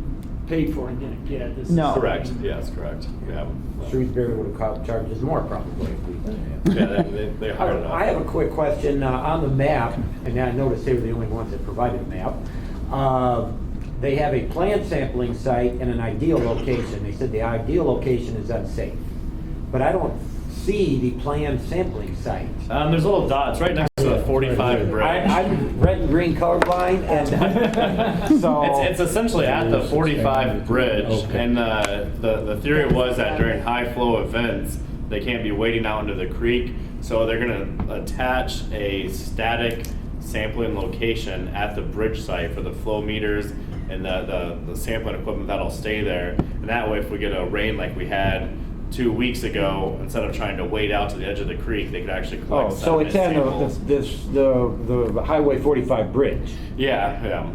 paid for and didn't get. This No. is Correct. Yes, correct. Yeah. Shrewsbury would have charged us more probably if we'd done that. Yeah, they hired it. I have a quick question on the map, and I noticed they were the only ones that provided a map. They have a planned sampling site and an ideal location. They said the ideal location is unsafe, but I don't see the planned sampling site. There's a little dots right next to the 45 bridge. I'm red and green colorblind, and so It's essentially at the 45 bridge, Okay. and the theory was that during high flow events, they can't be wading out into the creek, so they're going to attach a static sampling location at the bridge site for the flow meters and the sampling equipment that'll stay there. And that way, if we get a rain like we had 2 weeks ago, instead of trying to wade out to the edge of the creek, they could actually collect so it's sediment on samples. the Highway 45 bridge. Yeah.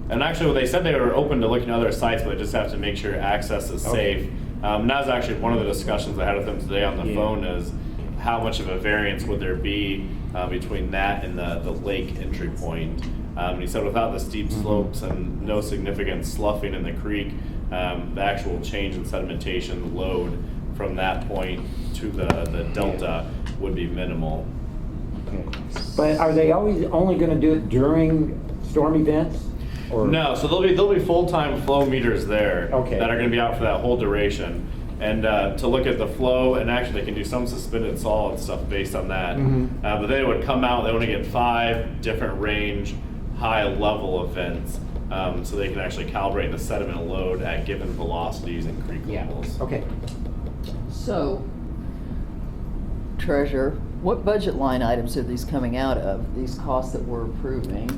And actually, they said they were open to looking at other sites, but they just have to make sure access is safe. And that was actually one of the discussions I had with them today on the phone is how much of a variance would there be between that and the lake entry point. And he said without the steep slopes and no significant sloughing in the creek, the actual change in sedimentation load from that point to the delta would be minimal. But are they always only going to do it during storm events? Or? No, so there'll be full-time flow meters there Okay. that are going to be out for that whole duration, and to look at the flow, and actually they can do some suspended solid stuff based on that. But they would come out. They want to get 5 different range, high-level events, so they can actually calibrate the sediment load at given velocities and creek levels. Okay. So, Treasurer, what budget line items are these coming out of, these costs that we're approving?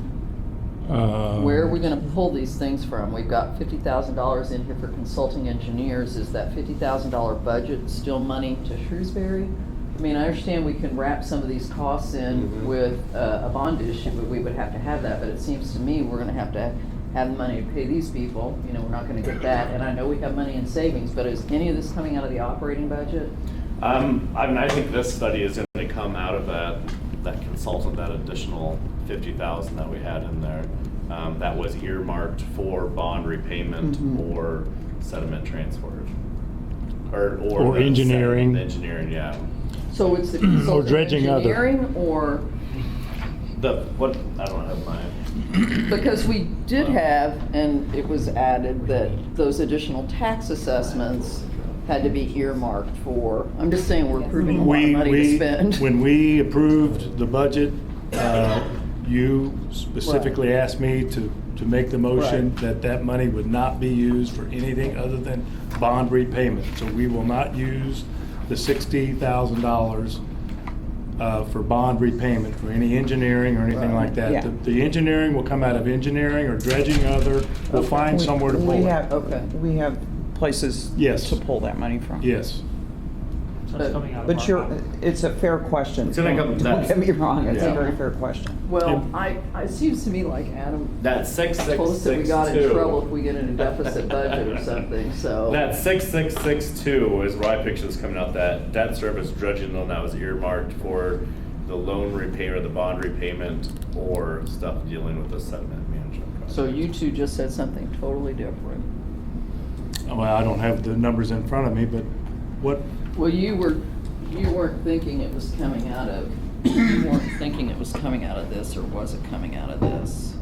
Where are we gonna pull these things from? We've got $50,000 in here for consulting engineers. Is that $50,000 budget still money to Shrewsbury? I mean, I understand we can wrap some of these costs in with a bond issue, but we would have to have that. But it seems to me we're gonna have to have the money to pay these people. You know, we're not gonna get that. And I know we have money in savings, but is any of this coming out of the operating budget? I mean, I think this study is gonna come out of that consultant, that additional 50,000 that we had in there. That was earmarked for bond repayment or sediment transport. Or the engineering. sediment engineering, yeah. So it's the consulting dredging other. engineering or? I don't have mine. Because we did have, and it was added, that those additional tax assessments had to be earmarked for, I'm just saying we're approving a lot of money to spend. When we approved the budget, you specifically asked me to make the motion Right. that money would not be used for anything other than bond repayment. So we will not use the $60,000 for bond repayment for any engineering or anything like that. Yeah. The engineering will come out of engineering or dredging other. We'll find somewhere to pull We it. have, Okay. we have places Yes. to pull that money from. Yes. So it's coming out of But our- it's a fair question. It's gonna come- Don't that's- get me wrong, it's a yeah. very fair question. Well, it seems to me like Adam That told us that we got in 6662. trouble if we get in a deficit budget or something, so. That 6662 is where I picture this coming out, that debt service dredging loan that was earmarked for the loan repayment or the bond repayment or stuff dealing with the sediment management project. So you two just said something totally different. Well, I don't have the numbers in front of me, but what, Well, you weren't thinking it was coming out of, you weren't thinking it was coming out of this, or was it coming out of this?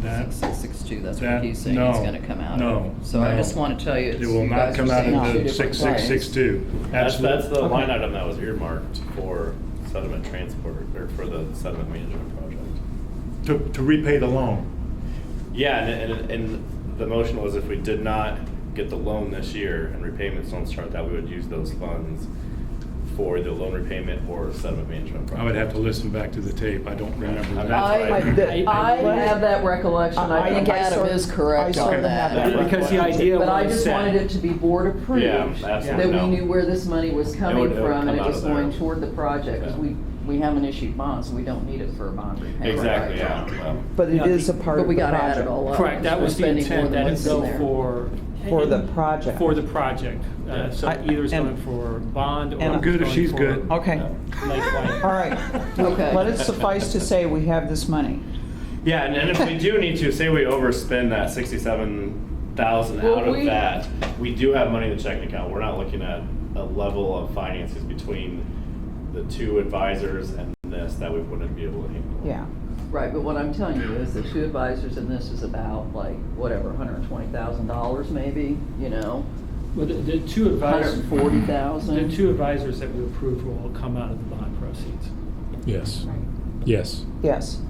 that, 6662, that's that- what he's saying it's no, gonna come out no, of. So I no. just wanna tell you, it will you not guys are come out saying two of the different things. 6662. That's the Absolutely. line item that was earmarked for sediment transport, or for the sediment management project. To repay the loan. Yeah, and the motion was if we did not get the loan this year and repayments don't start, that we would use those funds for the loan repayment or sediment management project. I would have to listen back to the tape. I don't remember I mean, that. that's I right. have that recollection, I think Adam is correct I sort on of have that. that Because the idea But I was just that- wanted it to be board approved. Yeah, absolutely, That no. we knew where this money was coming It would from and come it out was of there. going toward the project, because Yeah. we haven't issued bonds, so we don't need it for a bond repayment. Exactly, right? yeah. But it Yeah, is a part But of we the gotta add project. it all up. Correct, that We're was the spending more intent, than that it what's in go there. For the project. For the project. So I- either it's and- going for bond or. and- it's Good if going she's for good. Okay, Lake White. all right. Okay. Let it suffice to say we have this money. Yeah, and if we do need to, say we overspend that 67,000 Well, out of we- that, we do have money in the checking account. We're not looking at a level of finances between the two advisors and this that we wouldn't be able to handle. Yeah. Right, but what I'm telling you is the two advisors in this is about like, whatever, $120,000 maybe, you know? Well, the two advisors. $140,000. The two advisors that we approved will come out of the bond proceeds. Yes. Yes. Yes.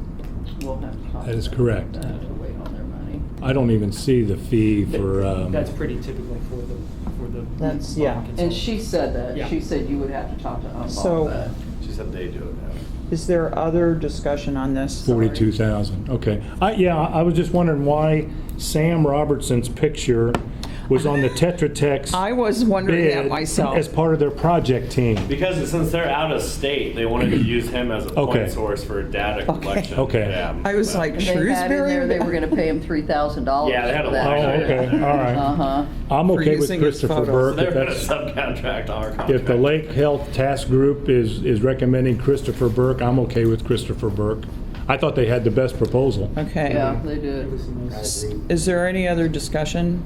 We'll have to talk That is about correct. that to wait on their money. I don't even see the fee for, That's pretty typical for the. That's- bond yeah. And consultant. she said that, Yeah. she said you would have to talk to So- Umball, but. She said they do it now. Is there other discussion on this? 42,000, okay. I was just wondering why Sam Robertson's picture was on the Tetra Tech's I was wondering that bid myself. as part of their project team. Because since they're out of state, they wanted to use him as a Okay. point source for data collection. Okay. Yeah. I was like, And they had in Shrewsbury? there, they were gonna pay him $3,000 Yeah, they had for a that. line Oh, item. okay, all right. Uh-huh. I'm For okay with using his Christopher photos. Burke. They're If gonna that's- subcontract our contract. If the Lake Health Task Group is recommending Christopher Burke, I'm okay with Christopher Burke. I thought they had the best proposal. Okay. Yeah, they did. It was the most. Is there any other discussion?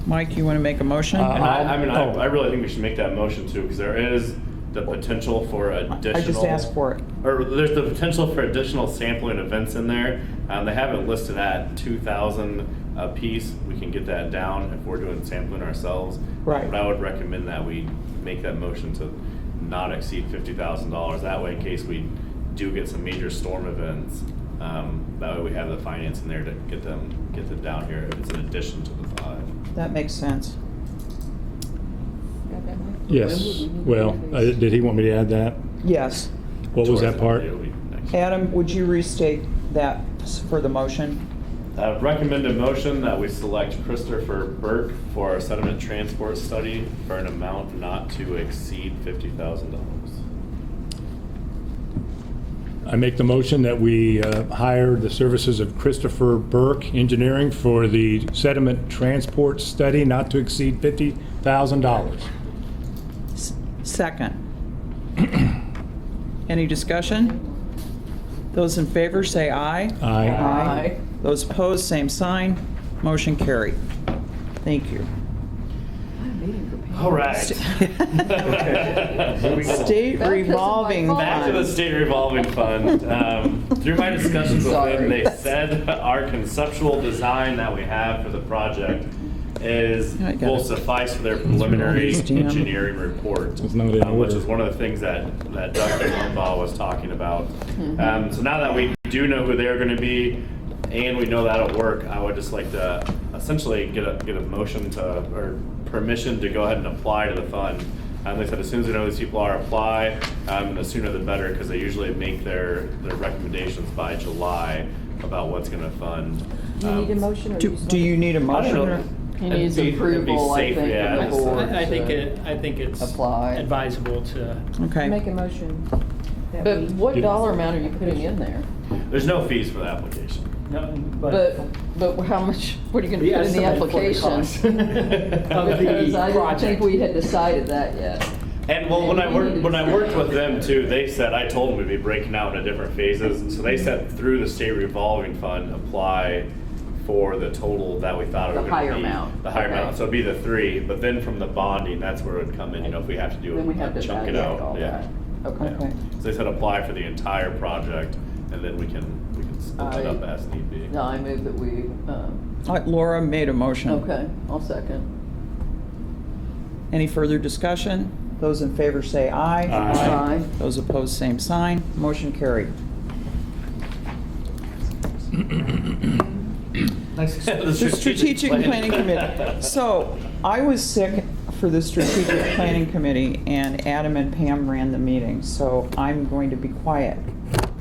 Mike, you want to make a motion? And Oh. I really think we should make that motion too, because there is the potential for additional. I just asked for it. Or there's the potential for additional sampling events in there. They have it listed at 2,000 a piece. We can get that down if we're doing sampling ourselves. Right. But I would recommend that we make that motion to not exceed $50,000. That way, in case we do get some major storm events, that way we have the finance in there to get them down here if it's an addition to the 5. That makes sense. Got that, Mike? Yes, well, did he want me to add that? Yes. What was Towards that part? the end of the year, Adam, would you restate that for the motion? Recommend a motion that we select Christopher Burke for our sediment transport study for an amount not to exceed $50,000. I make the motion that we hire the services of Christopher Burke Engineering for the sediment transport study not to exceed $50,000. Second. Any discussion? Those in favor say aye. Aye. Aye. Those opposed, same sign. Motion carried. Thank you. I'm meeting for payment. All right. State Back to revolving some Back to the fund. state revolving fund. Through my discussions with them, they Sorry. said our conceptual design that we have for the project I got will it. suffice for their preliminary Damn. engineering report, It's not in which order. is one of the things that Dr. Limbaugh was talking about. So now that we do know who they're going to be and we know that'll work, I would just like to essentially get a motion or permission to go ahead and apply to the fund. They said as soon as we know these people are, apply, and the sooner the better, because they usually make their recommendations by July about what's going to fund. Do you need a motion or Do you need a I motion? don't know. or- He needs It'd be approval, I safe, think, yeah. of the board. I think to- I think it's Apply. advisable to. Okay. Make a motion that But we. what dollar amount are you putting in there? There's no fees for the application. No, But how much, what are you gonna The put in the estimate for the application? cost of Because the I didn't think project. we had decided that yet. And well, when I worked with them too, they said, I told them we'd be breaking out into different phases. So they said through the state revolving fund, apply for the total that we thought it The was going to higher be. amount. The higher Okay. amount. So it'd be the 3, but then from the bonding, that's where it would come in. You know, if we have to do Then we have to chunk it validate out. all Yeah. that. Okay. Okay. So they said apply for the entire project, and then we can split it up as need be. No, I move that we, Laura made a motion. okay, I'll second. Any further discussion? Those in favor say aye. Aye. Those opposed, same sign. Motion carried. The Strategic Planning Committee. So I was sick for the Strategic Planning Committee, and Adam and Pam ran the meeting, so I'm going to be quiet.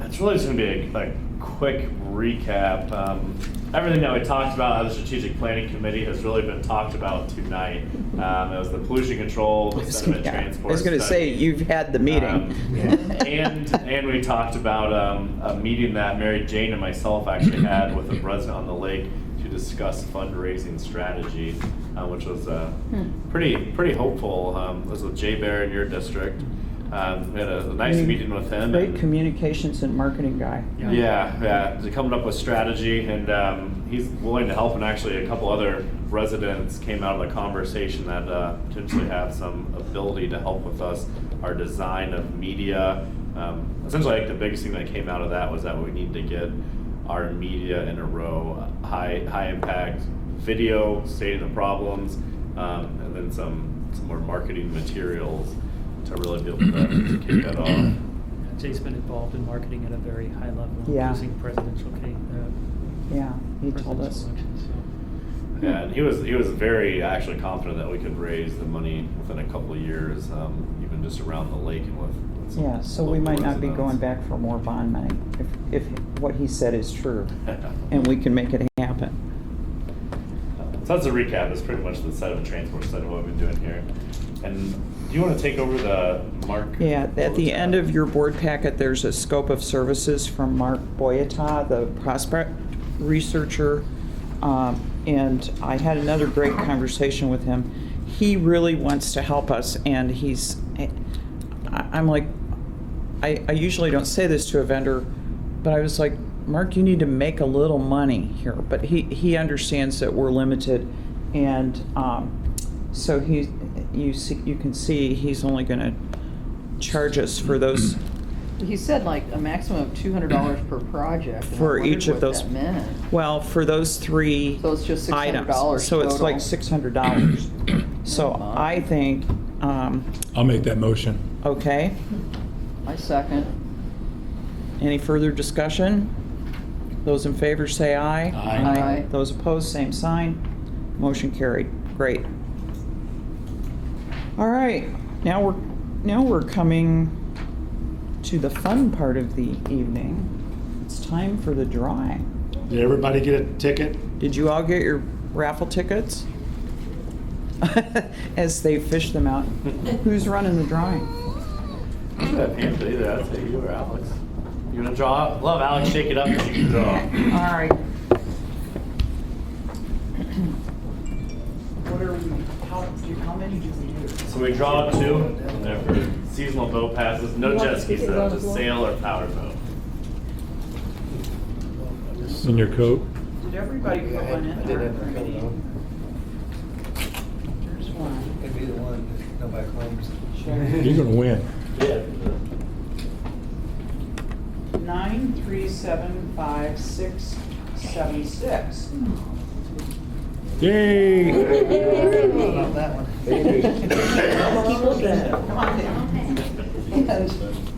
It's really just going to be a quick recap. Everything that we talked about as the Strategic Planning Committee has really been talked about tonight. It was the pollution control, the sediment I transport. was going to say, study. you've had the meeting. And we talked about a meeting that Mary Jane and myself actually had with a resident on the lake to discuss fundraising strategy, which was pretty hopeful. It was with Jay Bear in your district. We had a nice meeting with him. Great and- communications and marketing guy. yeah, they're coming up with strategy, and he's willing to help. And actually, a couple other residents came out of the conversation that potentially have some ability to help with us, our design of media. Essentially, I think the biggest thing that came out of that was that we need to get our media in a row, high impact video, stating the problems, and then some more marketing materials to really be able to kick that off. Jay's been involved in marketing at a very high level, Yeah. using presidential Yeah, he told us. elections. So. Yeah, and he was very actually confident that we could raise the money within a couple of years, even just around the lake and with some Yeah, so we local might not be residents. going back for more bond money if what he said is true, and we can make it happen. So that's a recap. It's pretty much the sediment transport side of what we've been doing here. And do you want to take over the Mark? Yeah, at the end of your board packet, there's a scope of services from Mark Boyata, the prospect researcher. And I had another great conversation with him. He really wants to help us, and I'm like, I usually don't say this to a vendor, but I was like, Mark, you need to make a little money here. But he understands that we're limited, and so you can see he's only going to charge us for those. He said like a maximum of $200 per project. and I For wondered each of what those- that meant. Well, for those 3 So it's just items. $600 So it's like total. $600. So Oh, my. I think, I'll make that motion. okay, I second. any further discussion? Those in favor say aye. Aye. Those opposed, same sign. Motion carried. Great. All right, now we're coming to the fun part of the evening. It's time for the drawing. Did everybody get a ticket? Did you all get your raffle tickets? As they fish them out. Who's running the drawing? You should have hands either. I'd say you or Alex. You wanna draw? Love Alex, shake it up so you can draw. All right. What are we, how many do we do? So we draw 2, and they're for seasonal boat passes, no jet skis though, just sail or power boat. In your coat? Did everybody put one in there? There's one. It'd be the one that nobody claims. You're gonna win. Yeah. 9375676. Yay! Love that one. Come on down.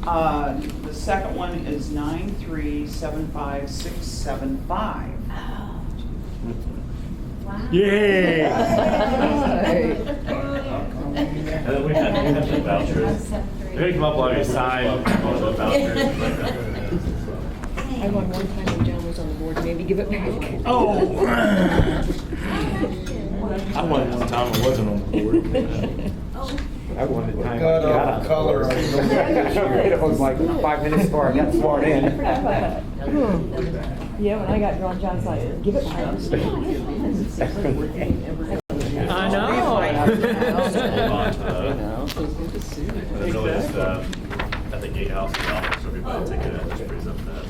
And the second one is 9375675. Wow. Yay! And then we have the vouchers. They're gonna come up while you sign one of the vouchers. I won one time when John was on the board, maybe give it back. Oh! I won one time I wasn't on the board. I wanted time. Got off color. It was like 5 minutes before I got sworn in. Yeah, when I got drawn, John's like, give it back. I know. I noticed at the gatehouse in the office, so everybody take it and just present that.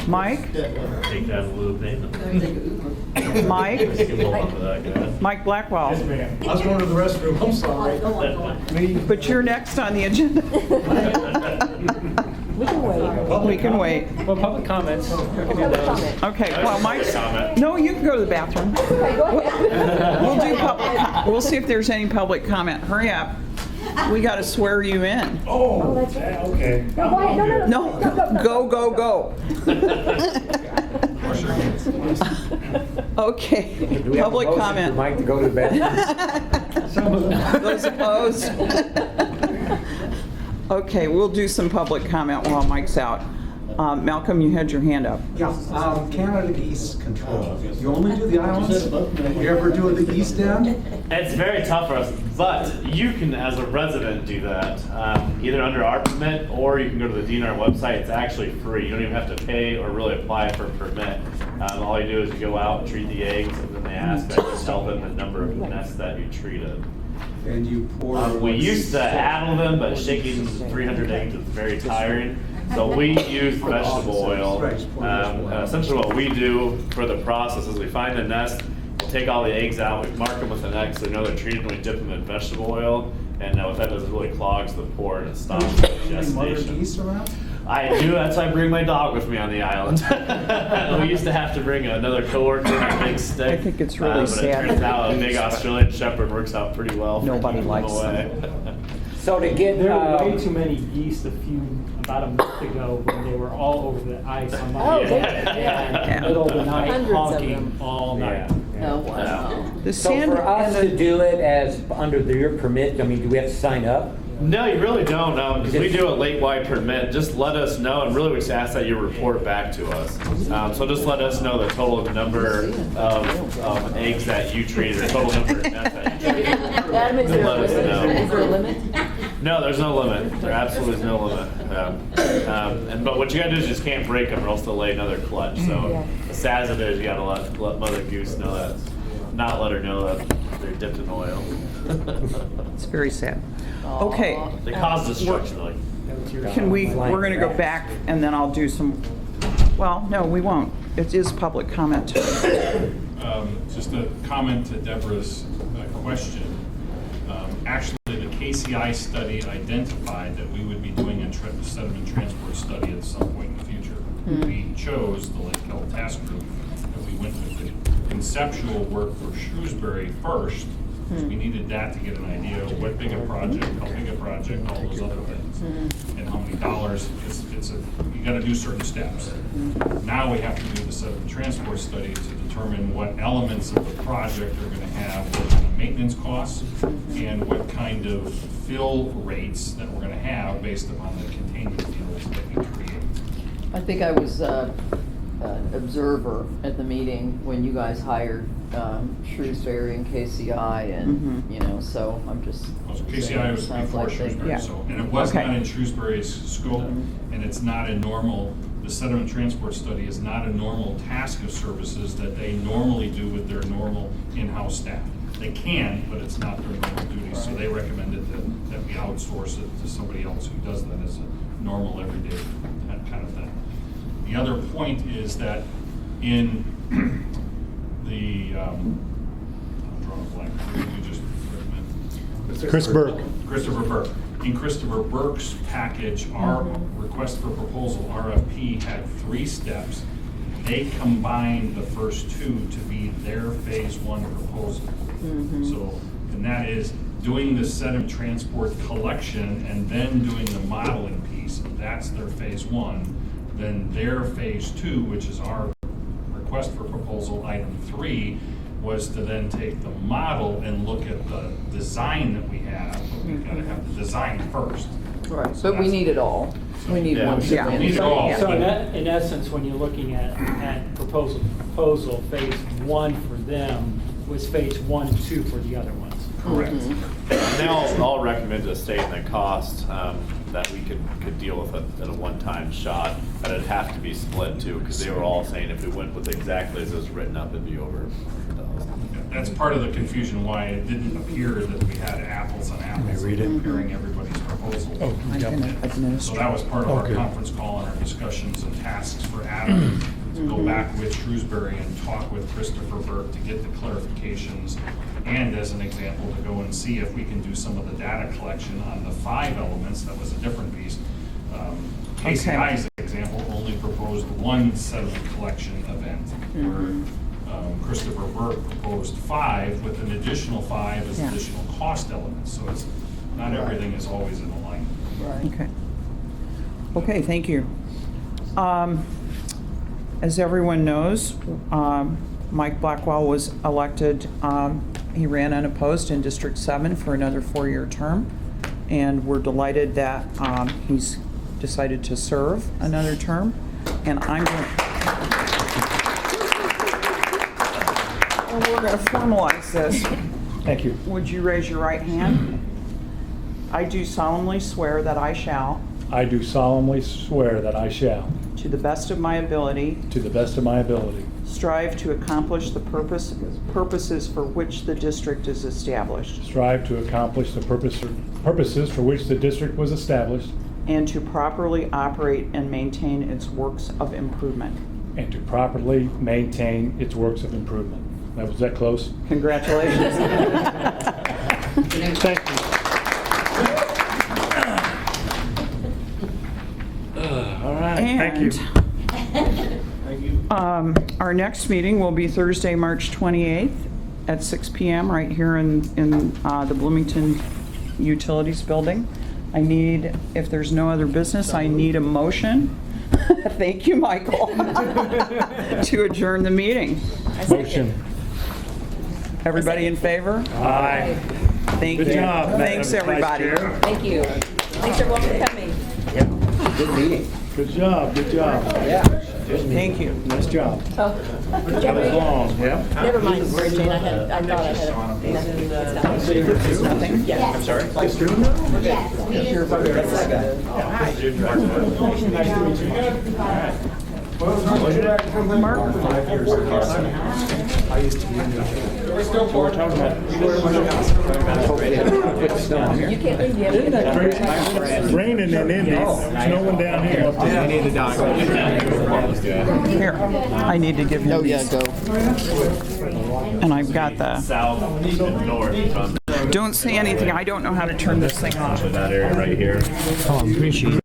Mike? Take that in lieu of payment. Mike? Just give a little bit of that, guys. Mike Blackwell. I was going to the restroom, I'm sorry. But you're next on the agenda. We can wait. We can wait. Well, public comments, we can do those. Okay, well, Mike's, Comment. no, you can go to the bathroom. We'll do we'll see if there's any public comment. Hurry up. We gotta swear you in. Oh, that's right. Okay. No, go ahead. No. No, go. Okay, Do we have a public motion for comment. Mike to go to the bathroom? Those opposed? Okay, we'll do some public comment while Mike's out. Malcolm, you had your hand up. Yeah, Canada Geese Control. You only do the islands? You ever do the east end? It's very tough for us, but you can, as a resident, do that. Either under our permit, or you can go to the DNR website. It's actually free. You don't even have to pay or really apply for a permit. All you do is you go out and treat the eggs, and then they ask that you tell them the number of nests that you treated. And you pour. We used to addle them, but shaking 300 eggs is very tiring. So we use vegetable oil. Essentially what we do for the process is we find the nest, we'll take all the eggs out, we mark them with an X so we know they're treated, and we dip them in vegetable oil. And what that does is really clogs the pore and it stops the Any mother gestation. geese around? I do, that's why I bring my dog with me on the island. We used to have to bring another coworker on a big stick. I think it's really but sad. it turns out a big Australian Shepherd works out pretty well. for Nobody keeping likes away. So to get, There were way too many geese about a month ago when they were all over the ice on my Oh, and middle of the night Hundreds of honking them. all night. Oh, wow. The so sand. for us to do it as under your permit, I mean, do we have to sign up? No, you really don't, because we do a late-wide permit. Just let us know, and really we just ask that you report back to us. So just let us know the total number of eggs that you treated, or total number of nests that you treated. Adam, is there Let us know. is there a limit? No, there's no limit. There absolutely is no limit. But what you gotta do is just can't break them, or else they'll lay another clutch. So Yeah. as sad as it is, you gotta let Mother Goose know that. Not let her know that they're dipped in oil. It's very sad. Okay, They cause destruction, like. we're gonna go back and then I'll do some, well, no, we won't. It is public comment. Just a comment to Deborah's question. Actually, the KCI study identified that we would be doing a sediment transport study at some point in the future. We chose the Lake Kell Task Group, and we went with the conceptual work for Shrewsbury first. We needed that to get an idea of what big a project, how big a project, all those other things, and how many dollars. You got to do certain steps. Now we have to do the sediment transport study to determine determine what elements of the project are gonna have what kind of maintenance costs and what kind of fill rates that we're gonna have based upon the containment fields that we create. I think I was an observer at the meeting when you guys hired Shrewsbury and KCI and, you know, so I'm just. Well, saying, KCI it was sounds before like they- Shrewsbury, Yeah. so, and it was Okay. not in Shrewsbury's scope, and it's not a normal, the sediment transport study is not a normal task of services that they normally do with their normal in-house staff. They can, but it's not their normal duties, so they recommended that we outsource it to somebody else who does that as a normal, everyday kind of thing. The other point is that in the, I'm drawing a blank, who did you just recommend? Chris Burke. Christopher Burke. In Christopher Burke's package, our request for proposal, RFP, had 3 steps. They combined the first 2 to be their phase 1 proposal. So, and that is doing the sediment transport collection and then doing the modeling piece, that's their phase 1. Then their phase 2, which is our request for proposal item 3, was to then take the model and look at the design that we have, but we've got to have the design first. Right, but we need it all. We need Yeah, one. we to We need it all. So in, but- in essence, when you're looking at proposal, phase 1 for them was phase 1 and 2 for the other ones. Correct. And they all recommend a statement cost that we could deal with at a one-time shot, but it'd have to be split too, because they were all saying if we went with exactly as it was written up, it'd be over $100,000. That's part of the confusion why it didn't appear that we had apples and apples comparing everybody's proposals. I can So administer. that was part of our Okay. conference call and our discussions and tasks for Adam, to go back with Shrewsbury and talk with Christopher Burke to get the clarifications, and as an example, to go and see if we can do some of the data collection on the 5 elements, that was a different piece. KCI's example only proposed 1 sediment collection event, where Christopher Burke proposed 5 with an additional 5 as Yeah. additional cost elements, so it's, not everything is always in alignment. Right. Okay. Okay, thank you. As everyone knows, Mike Blackwell was elected, he ran unopposed in District 7 for another 4-year term, and we're delighted that he's decided to serve another term, and I'm going we're going to formalize this. Thank you. Would you raise your right hand? I do solemnly swear that I shall, I do solemnly swear that I shall, to the best of my ability, to the best of my ability, strive to accomplish the purposes for which the district is established, strive to accomplish the purposes for which the district was established, and to properly operate and maintain its works of improvement. and to properly maintain its works of improvement. Was that close? Congratulations. Thank you. All right, thank you. And our next meeting will be Thursday, March 28th at 6 p.m. right here in the Bloomington Utilities Building. I need, if there's no other business, I need a motion. Thank you, Michael. To adjourn the meeting. Motion. Everybody in favor? Aye. Thank you. Good job, Madam Thanks, Vice everybody. Chair. Thank you. Thanks everyone for coming. Good meeting. Good job, good job. Thank you. Nice job. Oh, That was long, yeah? never mind, Mary Jane, I thought I had nothing. It's Nothing? Yeah. I'm sorry? Yes, we You can't leave yet. It's raining in Indy, there's no one down here. Here, I need to give you these. go. And I've got the, South and north from don't say anything, I don't know how to turn this thing off. that area right here.